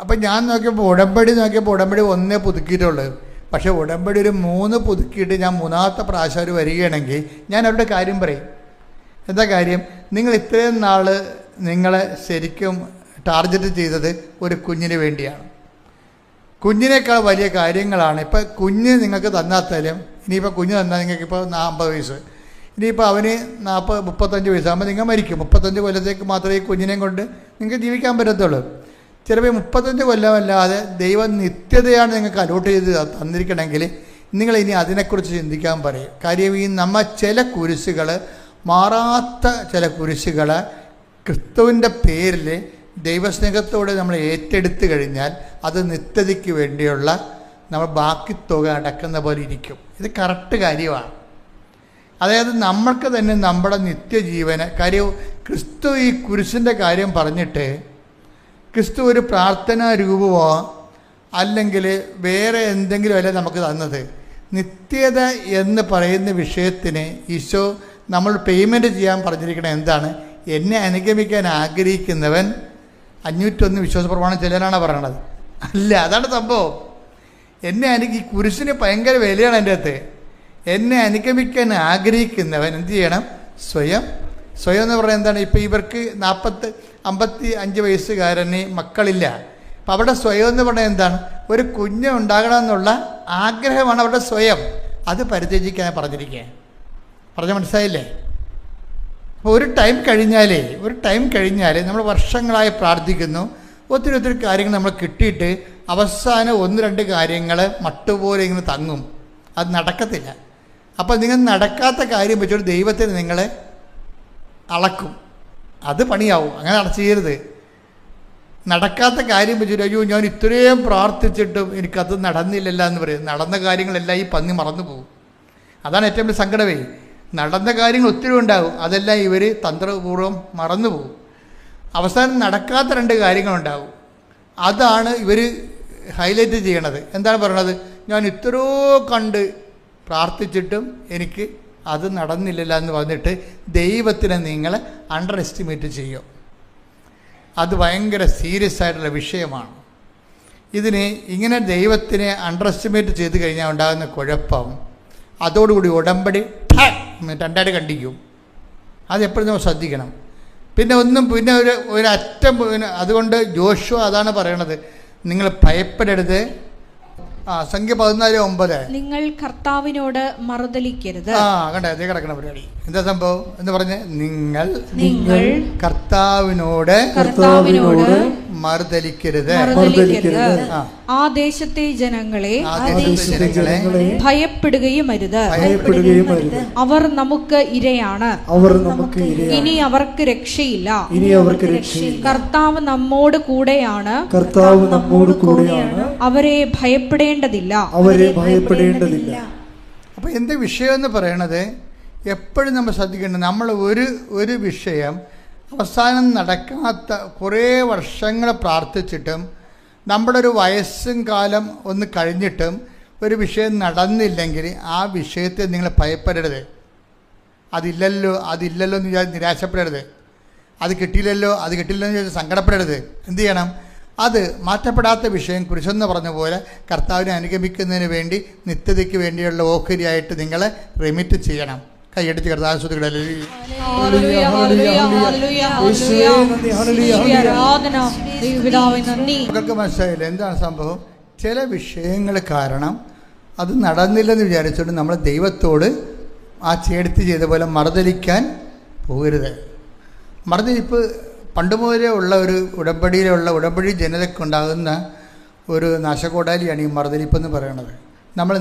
അപ്പം ഞാൻ നോക്കിയപ്പോൾ ഉടമ്പടി 1 പുതുക്കിയിട്ടുള്ളൂ. പക്ഷേ ഉടമ്പടി ഒരു 3 പുതുക്കിയിട്ട് ഞാൻ 3ാമത്തെ പ്രാവശ്യം അവർ വരികയാണെങ്കിൽ ഞാൻ അവരുടെ കാര്യം പറയും. എന്താ കാര്യം? നിങ്ങൾ ഇത്രയും നാൾ നിങ്ങളെ ശരിക്കും ടാർഗറ്റ് ചെയ്തത് ഒരു കുഞ്ഞിന് വേണ്ടിയാണ്. കുഞ്ഞിനേക്കാൾ വലിയ കാര്യങ്ങളാണ്. ഇപ്പം കുഞ്ഞ് നിങ്ങൾക്ക് തന്നാത്താലും, ഇനിയിപ്പോൾ കുഞ്ഞ് തന്നാൽ നിങ്ങൾക്കിപ്പോൾ 50 വയസ്സ്, ഇനിയിപ്പോൾ അവന് 35 വയസ്സാകുമ്പോൾ നിങ്ങൾ മരിക്കും. 35 കൊല്ലത്തേക്ക് മാത്രമേ ഈ കുഞ്ഞിനെയും കൊണ്ട് നിങ്ങൾക്ക് ജീവിക്കാൻ പറ്റത്തുള്ളൂ. ചിലപ്പോൾ 35 കൊല്ലമല്ലാതെ ദൈവം നിത്യതയാണ് നിങ്ങൾക്ക് അലോട്ട് ചെയ്ത് തന്നിരിക്കണമെങ്കിൽ നിങ്ങൾ ഇനി അതിനെക്കുറിച്ച് ചിന്തിക്കാൻ പറയും. കാര്യം ഈ ചില കുരിശുകൾ, മാറാത്ത ചില കുരിശുകൾ ക്രിസ്തുവിൻ്റെ പേരിൽ ദൈവസ്നേഹത്തോടെ നമ്മൾ ഏറ്റെടുത്ത് കഴിഞ്ഞാൽ അത് നിത്യതയ്ക്ക് വേണ്ടിയുള്ള നമ്മൾ ബാക്കി തുക അടക്കുന്ന പോലെ ഇരിക്കും. ഇത് കറക്റ്റ് കാര്യമാണ്. അതായത് നമ്മൾക്ക് തന്നെ നമ്മുടെ നിത്യജീവന് കാര്യം ക്രിസ്തു ഈ കുരിശിൻ്റെ കാര്യം പറഞ്ഞിട്ട് ക്രിസ്തു ഒരു പ്രാർത്ഥനാ രൂപമോ അല്ലെങ്കിൽ വേറെ എന്തെങ്കിലും അല്ല നമുക്ക് തന്നത്. നിത്യത എന്ന് പറയുന്ന വിഷയത്തിന് ഈശോ നമ്മൾ പേയ്മെൻറ്റ് ചെയ്യാൻ പറഞ്ഞിരിക്കുന്നത് എന്താണ്? എന്നെ അനുഗമിക്കാൻ ആഗ്രഹിക്കുന്നവൻ 501 വിശ്വാസ പ്രമാണം ചിലരാണ് പറയണത്. അല്ല, അതാണ് സംഭവം. ഈ കുരിശിന് ഭയങ്കര വിലയാണ് എൻ്റെ അകത്ത്. എന്നെ അനുഗമിക്കാൻ ആഗ്രഹിക്കുന്നവൻ എന്ത് ചെയ്യണം? സ്വയം എന്ന് പറയുന്നത് എന്താണ്? ഇപ്പോൾ ഇവർക്ക് 55 വയസ്സുകാരന് മക്കളില്ല. അപ്പം അവിടെ സ്വയം എന്ന് പറയുന്നത് എന്താണ്? ഒരു കുഞ്ഞ് ഉണ്ടാകണമെന്നുള്ള ആഗ്രഹമാണ് അവരുടെ സ്വയം. അത് പരിത്യജിക്കാൻ പറഞ്ഞ മനസ്സിലായില്ലേ? അപ്പോൾ ഒരു ടൈം കഴിഞ്ഞാൽ നമ്മൾ വർഷങ്ങളായി പ്രാർത്ഥിക്കുന്നു, ഒത്തിരി കാര്യങ്ങൾ നമ്മൾ കിട്ടിയിട്ട് അവസാനം 1-2 കാര്യങ്ങൾ മട്ടുപോലെ ഇങ്ങനെ തങ്ങും. അത് നടക്കത്തില്ല. അപ്പോൾ നിങ്ങൾ നടക്കാത്ത കാര്യം വെച്ചൊരു ദൈവത്തിന് നിങ്ങളെ അളക്കും. അത് പണിയാവും. അങ്ങനെ ചെയ്യരുത്. നടക്കാത്ത കാര്യം വെച്ചിട്ട് അയ്യോ ഞാൻ ഇത്രയും പ്രാർത്ഥിച്ചിട്ടും എനിക്കത് നടന്നില്ലല്ലോ എന്ന് പറയും. നടന്ന കാര്യങ്ങളെല്ലാം ഈ പന്നി മറന്നു പോകും. അതാണ് ഏറ്റവും വലിയ സങ്കടമേ. നടന്ന കാര്യങ്ങൾ ഒത്തിരി ഉണ്ടാകും, അതെല്ലാം ഇവർ തന്ത്രപൂർവ്വം മറന്നു പോകും. അവസാനം നടക്കാത്ത 2 കാര്യങ്ങളുണ്ടാകും. അതാണ് ഇവർ ഹൈലൈറ്റ് ചെയ്യണത്. എന്താണ് പറയണത്? ഞാൻ ഇത്രയോ കണ്ട് പ്രാർത്ഥിച്ചിട്ടും എനിക്ക് അത് നടന്നില്ലല്ലോ എന്ന് പറഞ്ഞിട്ട് ദൈവത്തിനെ നിങ്ങൾ അണ്ടർ എസ്റ്റിമേറ്റ് ചെയ്യും. അത് ഭയങ്കര സീരിയസ് ആയിട്ടുള്ള വിഷയമാണ്. ഇങ്ങനെ ദൈവത്തിനെ അണ്ടർ എസ്റ്റിമേറ്റ് ചെയ്ത് കഴിഞ്ഞാൽ ഉണ്ടാകുന്ന കുഴപ്പം, അതോടുകൂടി ഉടമ്പടി 2 കണ്ടിക്കും. അതെപ്പോഴും നമ്മൾ ശ്രദ്ധിക്കണം. പിന്നെ ഒരറ്റം അതുകൊണ്ട് ജോഷുവ അതാണ് പറയണത്, നിങ്ങൾ ഭയപ്പെടരുത്. സംഖ്യ 14:9 നിങ്ങൾ കർത്താവിനോട് മറുതലിക്കരുത്. കണ്ടേ അതേ കിടക്കണ പരിപാടി. എന്താ സംഭവം എന്ന് പറഞ്ഞ് നിങ്ങൾ കർത്താവിനോട് മറുതലിക്കരുത്. ആ ദേശത്തെ ജനങ്ങളെ ഭയപ്പെടുകയും അരുത്. അവർ നമുക്ക് ഇരയാണ്. ഇനി അവർക്ക് രക്ഷയില്ല. കർത്താവ് നമ്മോട് കൂടെയാണ്. അവരെ ഭയപ്പെടേണ്ടതില്ല. അപ്പൊ എന്താ വിഷയം എന്ന് പറയണത്? എപ്പോഴും നമ്മൾ ശ്രദ്ധിക്കേണ്ടത്, നമ്മൾ ഒരു വിഷയം അവസാനം നടക്കാത്ത കുറേ വർഷങ്ങൾ പ്രാർത്ഥിച്ചിട്ടും നമ്മുടെ ഒരു വയസ്സും കാലം ഒന്ന് കഴിഞ്ഞിട്ടും ഒരു വിഷയം നടന്നില്ലെങ്കിൽ ആ വിഷയത്തെ നിങ്ങൾ ഭയപ്പെടരുത്. അതില്ലല്ലോ എന്ന് വിചാരിച്ച് നിരാശപ്പെടരുത്. അത് കിട്ടിയില്ലല്ലോ എന്ന് വിചാരിച്ച് സങ്കടപ്പെടരുത്. എന്ത് ചെയ്യണം? അത് മാറ്റപ്പെടാത്ത വിഷയം കുരിശെന്ന് പറഞ്ഞ പോലെ കർത്താവിനെ അനുഗമിക്കുന്നതിന് വേണ്ടി നിത്യതയ്ക്ക് വേണ്ടിയുള്ള ഓഹരിയായിട്ട് നിങ്ങൾ റെമിറ്റ് ചെയ്യണം. കൈയടിച്ച് കർത്താവിനെ നിങ്ങൾക്ക് മനസ്സിലായില്ല എന്താണ് സംഭവം? ചില വിഷയങ്ങൾ കാരണം അത് നടന്നില്ലെന്ന് വിചാരിച്ചുകൊണ്ട് നമ്മൾ ദൈവത്തോട് ആ ചേർത്ത് ചെയ്ത പോലെ മറുതലിക്കാൻ പോകരുത്. മറുതലിപ്പ് പണ്ട് മുതലേ ഉള്ള ഒരു ഉടമ്പടി ജനതയ്ക്കുണ്ടാകുന്ന ഒരു നാശകോടാലിയാണ് ഈ മറുതലിപ്പെന്ന് പറയുന്നത്. നമ്മൾ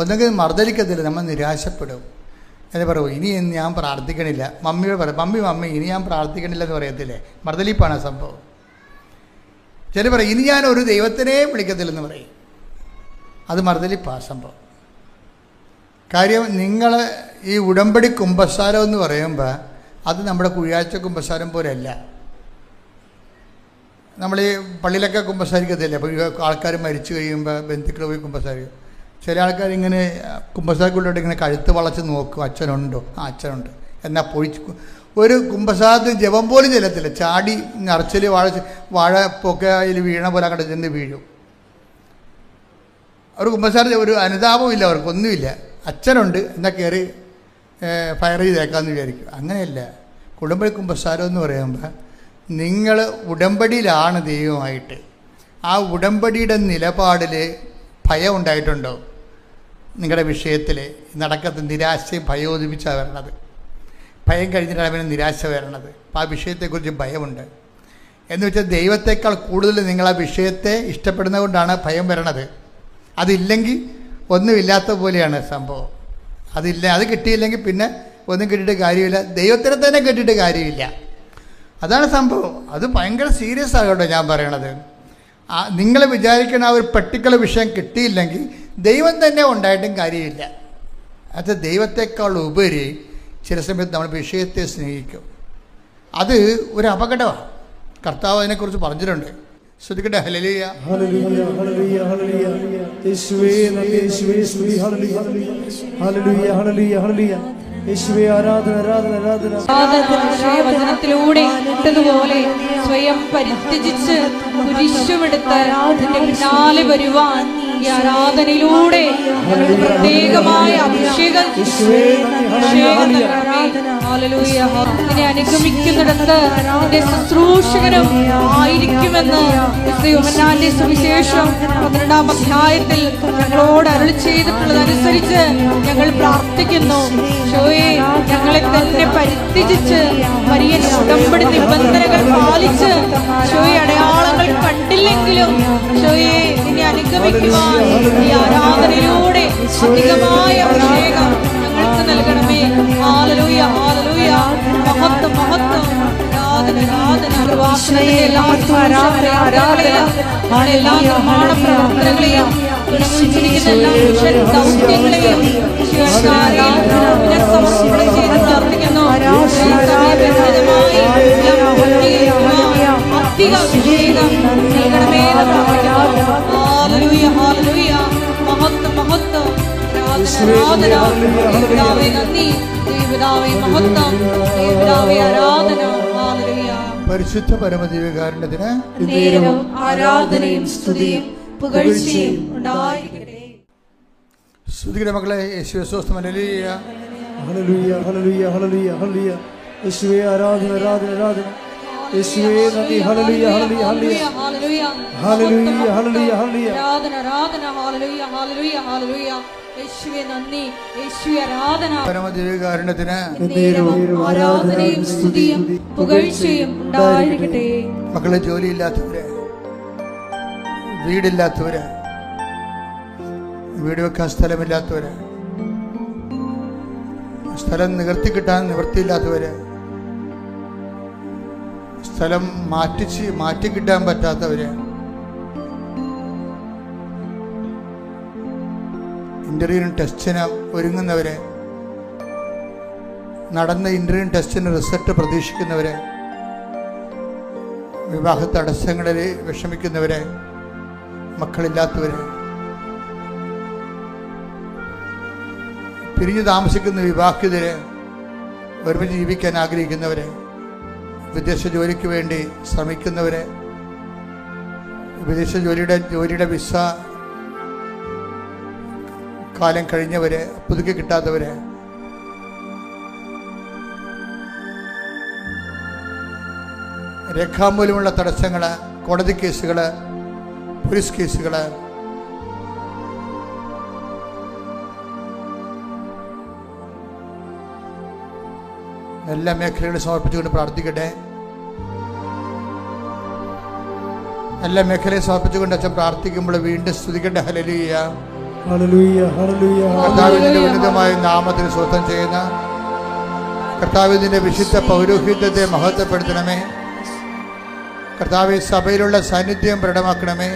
ഒന്നെങ്കിൽ മറുതലിക്കത്തില്ല, നമ്മൾ നിരാശപ്പെടും. എന്ന് പറയൂ, ഇനി ഞാൻ പ്രാർത്ഥിക്കണില്ല. മമ്മിയോട് പറയും, മമ്മി ഇനി ഞാൻ പ്രാർത്ഥിക്കണില്ല എന്ന് പറയത്തില്ലേ? മറുതലിപ്പാണ് ആ സംഭവം. ചില പറയും ഇനി ഞാൻ ഒരു ദൈവത്തിനെയും വിളിക്കത്തില്ലെന്ന് പറയും. അത് മറുതലിപ്പാ സംഭവം. കാര്യം നിങ്ങൾ ഈ ഉടമ്പടി കുമ്പസാരം എന്ന് പറയുമ്പോൾ അത് നമ്മുടെ കുഴിയാഴ്ച കുമ്പസാരം പോലെയല്ല. നമ്മൾ ഈ പള്ളിയിലൊക്കെ കുമ്പസാരിക്കത്തില്ല. അപ്പോൾ ആൾക്കാർ മരിച്ചു കഴിയുമ്പോൾ ബന്ധുക്കൾ പോയി കുമ്പസാരിക്കും. ചില ആൾക്കാർ ഇങ്ങനെ കുമ്പസാരക്കുള്ളിലോട്ട് ഇങ്ങനെ കഴുത്ത് വളച്ച് നോക്കും, അച്ഛനുണ്ടോ? അച്ഛനുണ്ട്. എന്നാൽ ഒരു കുമ്പസാരത്തിന് ജപം പോലും ചെല്ലത്തില്ല. ചാടി നിറച്ചിൽ വാഴ പൊക്കയിൽ വീണ പോലെ അങ്ങോട്ട് ചെന്ന് വീഴും. ഒരു കുമ്പസാരത്തിൽ ഒരു അനുതാപവും ഇല്ല, അവർക്കൊന്നുമില്ല. അച്ഛനുണ്ട് എന്നാൽ കയറി ഫയർ ചെയ്തേക്കാമെന്ന് വിചാരിക്കും. അങ്ങനെയല്ല. ഉടമ്പടി കുമ്പസാരം എന്ന് പറയുമ്പോൾ നിങ്ങൾ ഉടമ്പടിയിലാണ് ദൈവമായിട്ട്. ആ ഉടമ്പടിയുടെ നിലപാടിൽ ഭയം ഉണ്ടായിട്ടുണ്ടോ? നിങ്ങളുടെ വിഷയത്തിൽ നടക്കത്ത് നിരാശയും ഭയോദിപ്പിച്ചാണ് വരണത്. ഭയം കഴിഞ്ഞിട്ടാണ് അവന് നിരാശ വരണത്. അപ്പോൾ ആ വിഷയത്തെക്കുറിച്ച് ഭയമുണ്ട്. എന്ന് വെച്ചാൽ ദൈവത്തെക്കാൾ കൂടുതൽ നിങ്ങൾ ആ വിഷയത്തെ ഇഷ്ടപ്പെടുന്നത് കൊണ്ടാണ് ഭയം വരണത്. അതില്ലെങ്കിൽ ഒന്നുമില്ലാത്ത പോലെയാണ് സംഭവം. അത് കിട്ടിയില്ലെങ്കിൽ പിന്നെ ഒന്നും കിട്ടിയിട്ട് കാര്യമില്ല, ദൈവത്തിനെ തന്നെ കിട്ടിയിട്ട് കാര്യമില്ല. അതാണ് സംഭവം. അത് ഭയങ്കര സീരിയസ് ആകട്ടെ ഞാൻ പറയണത്. നിങ്ങൾ വിചാരിക്കുന്ന ആ ഒരു പർട്ടിക്കുലർ വിഷയം കിട്ടിയില്ലെങ്കിൽ ദൈവം തന്നെ ഉണ്ടായിട്ടും കാര്യമില്ല. അത് ദൈവത്തെക്കാൾ ഉപരി ചില സമയത്ത് നമ്മൾ വിഷയത്തെ സ്നേഹിക്കും. അത് ഒരു അപകടമാണ്. കർത്താവ് അതിനെക്കുറിച്ച് പറഞ്ഞിട്ടുണ്ട്. ശ്രദ്ധിക്കട്ടെ. ഹല്ലേലൂയ, ഹല്ലേലൂയ, ഹല്ലേലൂയ, ഹല്ലേലൂയ. യേശുവേ നന്ദി, യേശുവേ സ്തുതി. ഹല്ലേലൂയ, ഹല്ലേലൂയ, ഹല്ലേലൂയ, ഹല്ലേലൂയ. യേശുവേ ആരാധന, ആരാധന, ആരാധന. വചനത്തിലൂടെ ഇട്ടതുപോലെ സ്വയം പരിത്യജിച്ച് കുരിശുമെടുത്ത് അതിന്റെ പിന്നാലെ വരുവാൻ ഈ ആരാധനയിലൂടെ പ്രത്യേകമായ അഭിഷേകം ഇതിനെ അനുഗമിക്കുന്നിടത്ത് എന്റെ ശുശ്രൂഷകനും ആയിരിക്കുമെന്ന് യോഹന്നാന്റെ സുവിശേഷം 12-ാം അധ്യായത്തിൽ ഞങ്ങളോട് അരുളി ചെയ്തിട്ടുള്ളതനുസരിച്ച് ഞങ്ങൾ പ്രാർത്ഥിക്കുന്നു. ഞങ്ങളെ തന്നെ പരിത്യജിച്ച് വലിയ ഉടമ്പടി നിബന്ധനകൾ പാലിച്ച് അടയാളങ്ങൾ കണ്ടില്ലെങ്കിലും ഇനി അനുഗമിക്കുവാൻ ഈ ആരാധനയിലൂടെ അധികമായ അഭിഷേകം ഞങ്ങൾക്ക് നൽകണമേ. Hallelujah, hallelujah. മഹത്വം, മഹത്വം. എല്ലാ നിർമ്മാണ പ്രവർത്തനങ്ങളെയും തുടങ്ങിയിരിക്കുന്ന എല്ലാ മിഷൻ ദൗത്യങ്ങളെയും സമർപ്പണം ചെയ്ത് പ്രാർത്ഥിക്കുന്നു. അധിക അഭിഷേകം നൽകണമേ. Hallelujah, hallelujah. മഹത്വം, മഹത്വം. ദേവതാവേ നന്ദി, ദേവതാവേ മഹത്വം, ദേവതാവേ ആരാധന. ഹല്ലേലൂയ. പരിശുദ്ധ പരമദിവ്യകാരുണ്യത്തിന് ആരാധനയും സ്തുതിയും പുകഴ്ചയും ഉണ്ടായിരിക്കട്ടെ. സ്തുതിക്കട്ടെ മക്കളെ. യേശുവേ സ്തോത്രം. ഹല്ലേലൂയ, ഹല്ലേലൂയ, ഹല്ലേലൂയ, ഹല്ലേലൂയ, ഹല്ലേലൂയ. യേശുവേ ആരാധന, ആരാധന, ആരാധന. യേശുവേ നന്ദി. ഹല്ലേലൂയ, ഹല്ലേലൂയ, ഹല്ലേലൂയ, ഹല്ലേലൂയ, ഹല്ലേലൂയ, ഹല്ലേലൂയ. ആരാധന, ആരാധന. ഹല്ലേലൂയ, ഹല്ലേലൂയ, ഹല്ലേലൂയ. യേശുവേ നന്ദി, യേശുവേ ആരാധന. പരമദിവ്യകാരുണ്യത്തിന് ആരാധനയും സ്തുതിയും പുകഴ്ചയും ഉണ്ടായിരിക്കട്ടെ. മക്കളെ, ജോലിയില്ലാത്തവര്, വീടില്ലാത്തവര്, വീട് വെക്കാൻ സ്ഥലമില്ലാത്തവര്, സ്ഥലം നികർത്തി കിട്ടാൻ നിവൃത്തിയില്ലാത്തവര്, സ്ഥലം മാറ്റി കിട്ടാൻ പറ്റാത്തവര്, ഇന്റർവ്യൂവിന് ടെസ്റ്റിന് ഒരുങ്ങുന്നവര്, നടന്ന ഇന്റർവ്യൂ ടെസ്റ്റിന് റിസൾട്ട് പ്രതീക്ഷിക്കുന്നവര്, വിവാഹ തടസ്സങ്ങളിൽ വിഷമിക്കുന്നവര്, മക്കളില്ലാത്തവര്, പിരിഞ്ഞു താമസിക്കുന്ന വിവാഹിതര്, ഒരുമിച്ച് ജീവിക്കാൻ ആഗ്രഹിക്കുന്നവര്, വിദേശ ജോലിക്ക് വേണ്ടി ശ്രമിക്കുന്നവര്, വിദേശ ജോലിയുടെ വിസ കാലം കഴിഞ്ഞവര്, പുതുക്കി കിട്ടാത്തവര്, രേഖാമൂലമുള്ള തടസ്സങ്ങള്, കോടതി കേസുകള്, പോലീസ് കേസുകള്, എല്ലാ മേഖലകളും സമർപ്പിച്ചുകൊണ്ട് പ്രാർത്ഥിക്കട്ടെ. എല്ലാ മേഖലയും സമർപ്പിച്ചുകൊണ്ട് അച്ഛൻ പ്രാർത്ഥിക്കുമ്പോൾ വീണ്ടും സ്തുതിക്കട്ടെ. ഹല്ലേലൂയ, ഹല്ലേലൂയ, ഹല്ലേലൂയ. കർത്താവിന്റെ ഉന്നതമായ നാമത്തിന് സ്വന്തം ചെയ്യുന്ന കർത്താവിന്റെ വിശുദ്ധ പൗരോഹിത്യത്തെ മഹത്വപ്പെടുത്തണമേ. കർത്താവ് സഭയിലുള്ള സാന്നിധ്യം പ്രകടമാക്കണമേ.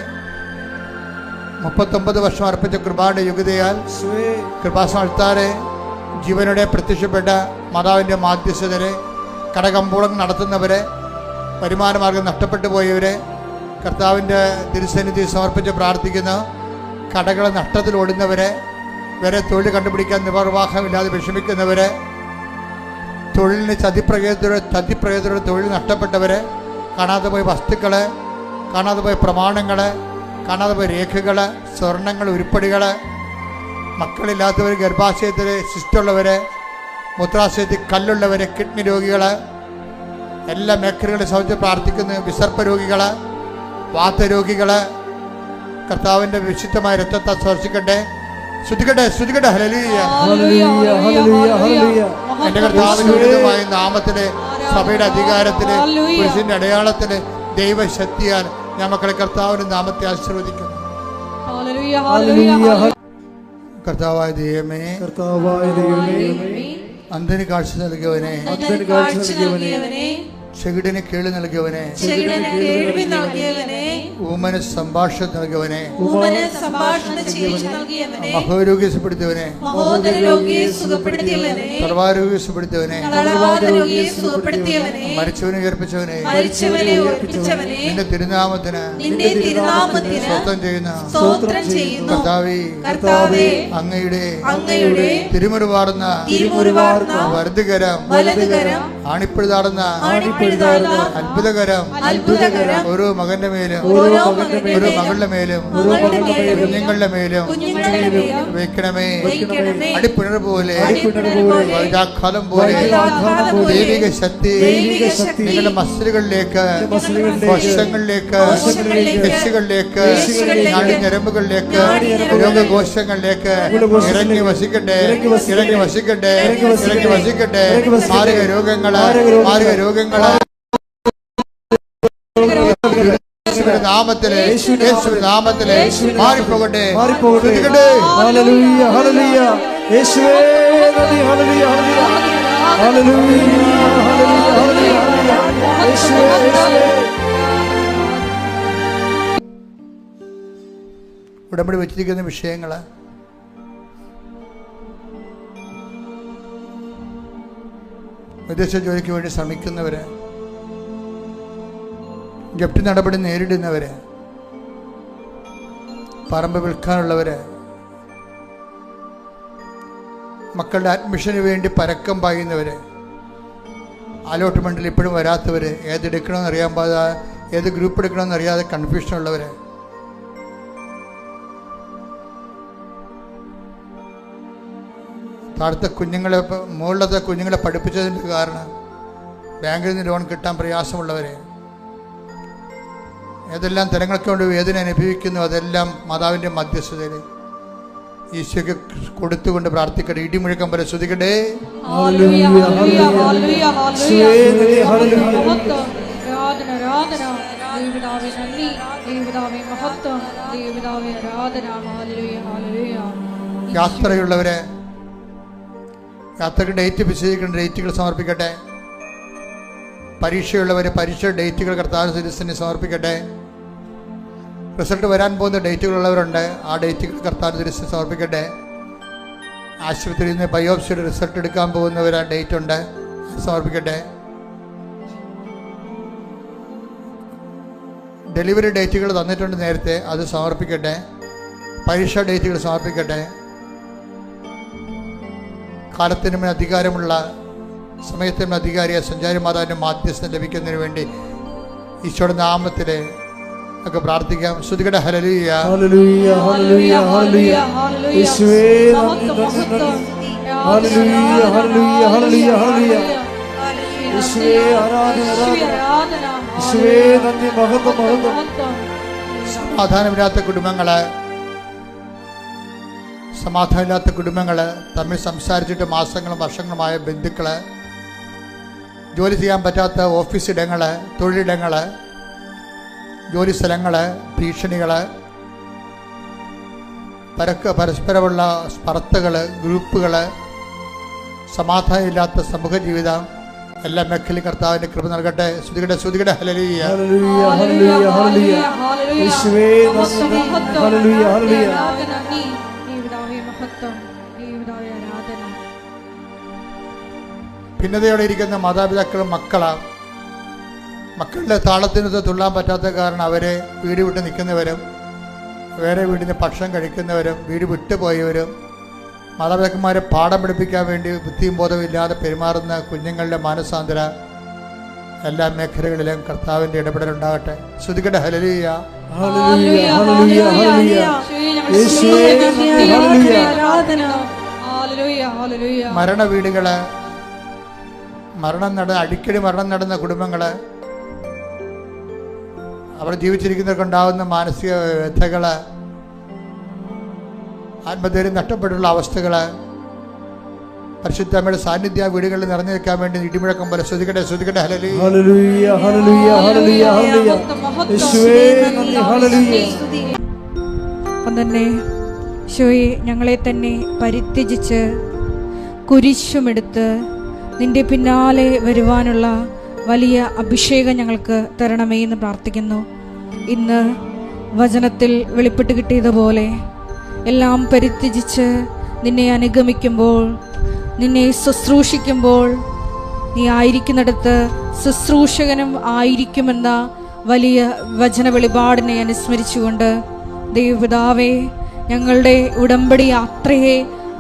39 വർഷം അർപ്പിച്ച കൃപായുടെ യുഗതയാൽ കൃപാസനത്താരെ ജീവനോടെ പ്രത്യക്ഷപ്പെട്ട മാതാവിൻ്റെ മാധ്യസ്ഥതരെ, കടകമ്പോളം നടത്തുന്നവരെ, വരുമാനമാർഗം നഷ്ടപ്പെട്ടു പോയവരെ കർത്താവിൻ്റെ തിരുസന്നിധി സമർപ്പിച്ച് പ്രാർത്ഥിക്കുന്ന, കടകൾ നഷ്ടത്തിൽ ഓടുന്നവരെ, വരെ തൊഴിൽ കണ്ടുപിടിക്കാൻ നിർവാഹമില്ലാതെ വിഷമിക്കുന്നവരെ, തൊഴിലിന് ചതിപ്രയത്തിലൂടെ തൊഴിൽ നഷ്ടപ്പെട്ടവരെ, കാണാതെ പോയ വസ്തുക്കൾ, കാണാതെ പോയ പ്രമാണങ്ങൾ, കാണാതെ പോയ രേഖകൾ, സ്വർണ്ണങ്ങൾ, ഉരുപ്പടികൾ, മക്കളില്ലാത്തവർ, ഗർഭാശയത്തിൽ സിസ്റ്റുള്ളവർ, മൂത്രാശയത്തിൽ കല്ലുള്ളവർ, കിഡ്നി രോഗികൾ, എല്ലാ മേഖലകളെ സംബന്ധിച്ച് പ്രാർത്ഥിക്കുന്നു. വിസർപ്പ രോഗികൾ, വാതരോഗികൾ, കർത്താവിൻ്റെ വിശുദ്ധമായ രക്തത്തെ സ്പർശിക്കട്ടെ. ശ്രുതികട്ടെ, ശ്രുതികട്ടെ. ഹല്ലേലൂയ. ഹല്ലേലൂയ, ഹല്ലേലൂയ, ഹല്ലേലൂയ. എന്റെ കർത്താവിന്റെ ഉന്നതമായ നാമത്തില്, സഭയുടെ അധികാരത്തില്, പുരുഷന്റെ അടയാളത്തില്, ദൈവശക്തിയാൽ ഞാൻ മക്കളെ കർത്താവിന്റെ നാമത്തെ ആശീർവദിക്കുന്നു. Hallelujah, hallelujah. കർത്താവായ ദൈവമേ, കർത്താവായ ദൈവമേ, അന്ധന് കാഴ്ച നൽകിയവനെ, അന്ധന് കാഴ്ച നൽകിയവനെ, ചെകിടിന് കേൾവി നൽകിയവനെ, ചെകിടന് കേൾവി നൽകിയവനെ, ഊമന് സംഭാഷണം നൽകിയവനെ, ഊമന് സംഭാഷണ ശേഷി നൽകിയവനെ, മഹോരോഗ്യം സുഖപ്പെടുത്തിയവനെ, മഹോദര രോഗിയെ സുഖപ്പെടുത്തിയവനെ, സർവാരോഗ്യം സുഖപ്പെടുത്തിയവനെ, തളർവാദ രോഗിയെ സുഖപ്പെടുത്തിയവനെ, മരിച്ചവനെ ഉയർപ്പിച്ചവനെ, മരിച്ചവനെ ഉറപ്പിച്ചവനെ, നിന്റെ തിരുനാമത്തിന് നിന്റെ തിരുനാമത്തിന് സ്തോത്രം ചെയ്യുന്ന സ്തോത്രം ചെയ്യുന്നു. കർത്താവേ, കർത്താവേ, അങ്ങയുടെ തിരുമുറിവാർന്ന വലതുകരം വലതുകരം ആണിപ്പിഴുതാടുന്ന അത്ഭുതകരം ഓരോ മകന്റെ മേലും ഓരോ മകളുടെ മേലും കുഞ്ഞുങ്ങളുടെ മേലും വെക്കണമേ. അടിപ്പിണർ പോലെ വൈരാഘാതം പോലെ ദൈവിക ശക്തി നിങ്ങളുടെ മസിലുകളിലേക്ക്, വശങ്ങളിലേക്ക്, രക്ഷികളിലേക്ക്, നാടിഞ്ഞരമ്പുകളിലേക്ക്, രോഗകോശങ്ങളിലേക്ക് ഇറങ്ങി വസിക്കട്ടെ, ഇറങ്ങി വസിക്കട്ടെ, ഇറങ്ങി വസിക്കട്ടെ. മാരക രോഗങ്ങള്, മാരക രോഗങ്ങള് നാമത്തിലെ, യേശുവിന്റെ നാമത്തിലെ മാറിപ്പോകട്ടെ, മാറിപ്പോകട്ടെ. ഹല്ലേലൂയ, ഹല്ലേലൂയ. യേശുവേ നന്ദി. ഹല്ലേലൂയ, ഹല്ലേലൂയ, ഹല്ലേലൂയ, ഹല്ലേലൂയ, ഹല്ലേലൂയ. യേശുവേ, യേശുവേ. ഉടമ്പടി വെച്ചിരിക്കുന്ന വിഷയങ്ങള് വിദേശ ജോലിക്ക് വേണ്ടി ശ്രമിക്കുന്നവര്, ജപ്തി നടപടി നേരിടുന്നവര്, പറമ്പ് വിൽക്കാനുള്ളവര്, മക്കളുടെ അഡ്മിഷന് വേണ്ടി പരക്കം പായുന്നവര്, അലോട്ട്മെൻറ്റിൽ ഇപ്പോഴും വരാത്തവര്, ഏതെടുക്കണമെന്ന് അറിയാൻ പാടാതെ, ഏത് ഗ്രൂപ്പ് എടുക്കണമെന്ന് അറിയാതെ കൺഫ്യൂഷനുള്ളവര്, താഴത്തെ കുഞ്ഞുങ്ങളെ, മുകളിലത്തെ കുഞ്ഞുങ്ങളെ പഠിപ്പിച്ചതിൻ്റെ കാരണം ബാങ്കിൽ നിന്ന് ലോൺ കിട്ടാൻ പ്രയാസമുള്ളവരെ, ഏതെല്ലാം തരങ്ങൾക്ക് കൊണ്ട് വേദന അനുഭവിക്കുന്നു, അതെല്ലാം മാതാവിൻ്റെ മധ്യസ്ഥതയിൽ ഈശോയ്ക്ക് കൊടുത്തുകൊണ്ട് പ്രാർത്ഥിക്കട്ടെ. ഇടിമുഴക്കം പോലെ ശ്രുതിക്കട്ടെ. ഹല്ലേലൂയ, ഹല്ലേലൂയ, ഹല്ലേലൂയ, ഹല്ലേലൂയ. ആരാധന, ആരാധന. ദൈവപിതാവേ നന്ദി, ദൈവപിതാവേ മഹത്വം, ദൈവപിതാവേ ആരാധന. Hallelujah, hallelujah. യാത്രയുള്ളവരെ, യാത്രയ്ക്ക് ഡേറ്റ് നിശ്ചയിക്കേണ്ട ഡേറ്റുകൾ സമർപ്പിക്കട്ടെ. പരീക്ഷയുള്ളവർ പരീക്ഷ ഡേറ്റുകൾ കർത്താവ് തിരുസന്നിധിയിൽ സമർപ്പിക്കട്ടെ. റിസൾട്ട് വരാൻ പോകുന്ന ഡേറ്റുകളുള്ളവരുണ്ട്, ആ ഡേറ്റുകൾ കർത്താവ് തിരുസന്നിധിയിൽ സമർപ്പിക്കട്ടെ. ആശുപത്രിയിൽ നിന്ന് ബയോപ്സിയുടെ റിസൾട്ട് എടുക്കാൻ പോകുന്നവർ ആ ഡേറ്റ് ഉണ്ട്, സമർപ്പിക്കട്ടെ. ഡെലിവറി ഡേറ്റുകൾ തന്നിട്ടുണ്ട് നേരത്തെ, അത് സമർപ്പിക്കട്ടെ. പരീക്ഷാ ഡേറ്റുകൾ സമർപ്പിക്കട്ടെ. കാലത്തിനും അധികാരമുള്ള സമയത്തിനും അധികാരിയ സഞ്ചാരി മാതാവിൻ്റെ മാധ്യസ്ഥം ലഭിക്കുന്നതിന് വേണ്ടി ഈശോയുടെ നാമത്തിൽ ഒക്കെ പ്രാർത്ഥിക്കാം. ശ്രുതികട ഹല്ലേലൂയ, ഹല്ലേലൂയ, ഹല്ലേലൂയ, ഹല്ലേലൂയ. യേശുവേ നന്ദി, നന്ദി, നന്ദി. ഹല്ലേലൂയ, ഹല്ലേലൂയ, ഹല്ലേലൂയ, ഹല്ലേലൂയ. യേശുവേ ആരാധന, ആരാധന. യേശുവേ നന്ദി, മഹത്വം, മഹത്വം. സമാധാനമില്ലാത്ത കുടുംബങ്ങള്, സമാധാനമില്ലാത്ത കുടുംബങ്ങള്, തമ്മിൽ സംസാരിച്ചിട്ട് മാസങ്ങളും വർഷങ്ങളുമായ ബന്ധുക്കള്, ജോലി ചെയ്യാൻ പറ്റാത്ത ഓഫീസ് ഇടങ്ങള്, തൊഴിലിടങ്ങള്, ജോലി സ്ഥലങ്ങള്, ഭീഷണികള്, പരസ്പരമുള്ള സ്പർദ്ധകള്, ഗ്രൂപ്പുകള്, സമാധാനമില്ലാത്ത സമൂഹ ജീവിതം, എല്ലാ മേഖലയും കർത്താവിന്റെ കൃപ നൽകട്ടെ. ശ്രുതികട, ശ്രുതികട. ഹല്ലേലൂയ, ഹല്ലേലൂയ, ഹല്ലേലൂയ, ഹല്ലേലൂയ. യേശുവേ നന്ദി, ഹല്ലേലൂയ, ഹല്ലേലൂയ. ഭിന്നതയോടെ ഇരിക്കുന്ന മാതാപിതാക്കളും മക്കളുടെ താളത്തിനൊത്ത് തുള്ളാൻ പറ്റാത്ത കാരണം അവരെ വീട് വിട്ട് നിൽക്കുന്നവരും, വേറെ വീടിന് ഭക്ഷണം കഴിക്കുന്നവരും, വീട് വിട്ടുപോയവരും, മാതാപിതാക്കന്മാരെ പാഠം പഠിപ്പിക്കാൻ വേണ്ടി ബുദ്ധിയും ബോധവും ഇല്ലാതെ പെരുമാറുന്ന കുഞ്ഞുങ്ങളുടെ മാനസാന്തര എല്ലാ മേഖലകളിലും കർത്താവിൻ്റെ ഇടപെടലുണ്ടാകട്ടെ. ശ്രുതികട. ഹല്ലേലൂയ, ഹല്ലേലൂയ, ഹല്ലേലൂയ, ഹല്ലേലൂയ. യേശുവേ ഹല്ലേലൂയ. മരണ വീടുകള്, അടിക്കടി മരണം നടന്ന കുടുംബങ്ങള്, അവിടെ ജീവിച്ചിരിക്കുന്നവർക്കുണ്ടാകുന്ന മാനസിക വ്യഥകള്, ആത്മധൈര്യം നഷ്ടപ്പെട്ടുള്ള അവസ്ഥകൾ പരിശുദ്ധമ്മയുടെ സാന്നിധ്യ വീടുകളിൽ നിറഞ്ഞു നിൽക്കാൻ വേണ്ടി ഇടിമുഴക്കം പോലെ ശ്രദ്ധിക്കട്ടെ. ഹല്ലേലൂയ ഹല്ലേലൂയ ഹല്ലേലൂയ ഹല്ലേലൂയ യേശുവേ നന്ദി. ഹല്ലേലൂയ. അപ്പം തന്നെ ഈശോയെ ഞങ്ങളെ തന്നെ പരിത്യജിച്ച് കുരിശുമെടുത്ത് നിന്റെ പിന്നാലെ വരുവാനുള്ള വലിയ അഭിഷേകം ഞങ്ങൾക്ക് തരണമേ എന്ന് പ്രാർത്ഥിക്കുന്നു. ഇന്ന് വചനത്തിൽ വെളിപ്പെട്ട് കിട്ടിയതുപോലെ എല്ലാം പരിത്യജിച്ച് നിന്നെ അനുഗമിക്കുമ്പോൾ, നിന്നെ ശുശ്രൂഷിക്കുമ്പോൾ, നീ ആയിരിക്കുന്നിടത്ത് ശുശ്രൂഷകനും ആയിരിക്കുമെന്ന വലിയ വചന വെളിപാടിനെ അനുസ്മരിച്ചുകൊണ്ട് ദൈവപിതാവേ ഞങ്ങളുടെ ഉടമ്പടി യാത്രയെ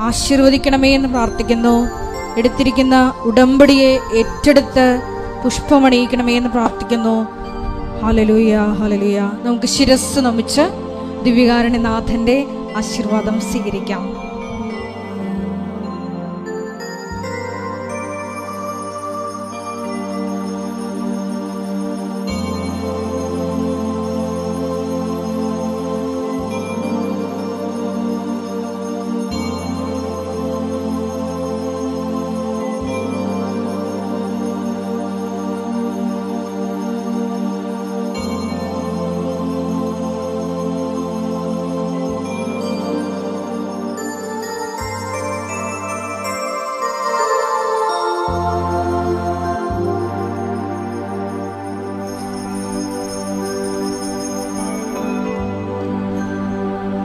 ആശീർവദിക്കണമേ എന്ന് പ്രാർത്ഥിക്കുന്നു. എടുത്തിരിക്കുന്ന ഉടമ്പടിയെ ഏറ്റെടുത്ത് പുഷ്പമണിയിക്കണമേ എന്ന് പ്രാർത്ഥിക്കുന്നു. Hallelujah hallelujah. നമുക്ക് ശിരസ്സ് നമിച്ച് ദിവ്യകാരുണ്യനാഥന്റെ ആശീർവാദം സ്വീകരിക്കാം.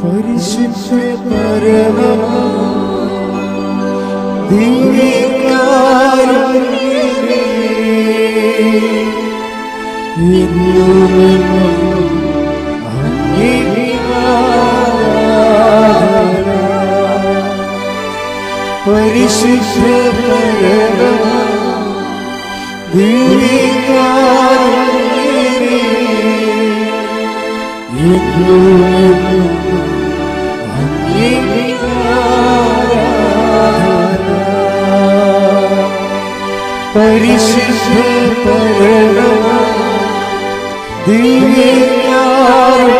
പരിശുദ്ധ പരമ ദിവ്യകാരുണ്യമേ, എന്നുമെന്നും അങ്ങേക്ക് ആരാധന. പരിശുദ്ധ പരമ ദിവ്യകാരുണ്യമേ, എന്നുമെന്നും പരിശുദ്ധ പരമ ദിവ്യകാരുണ്യമേ,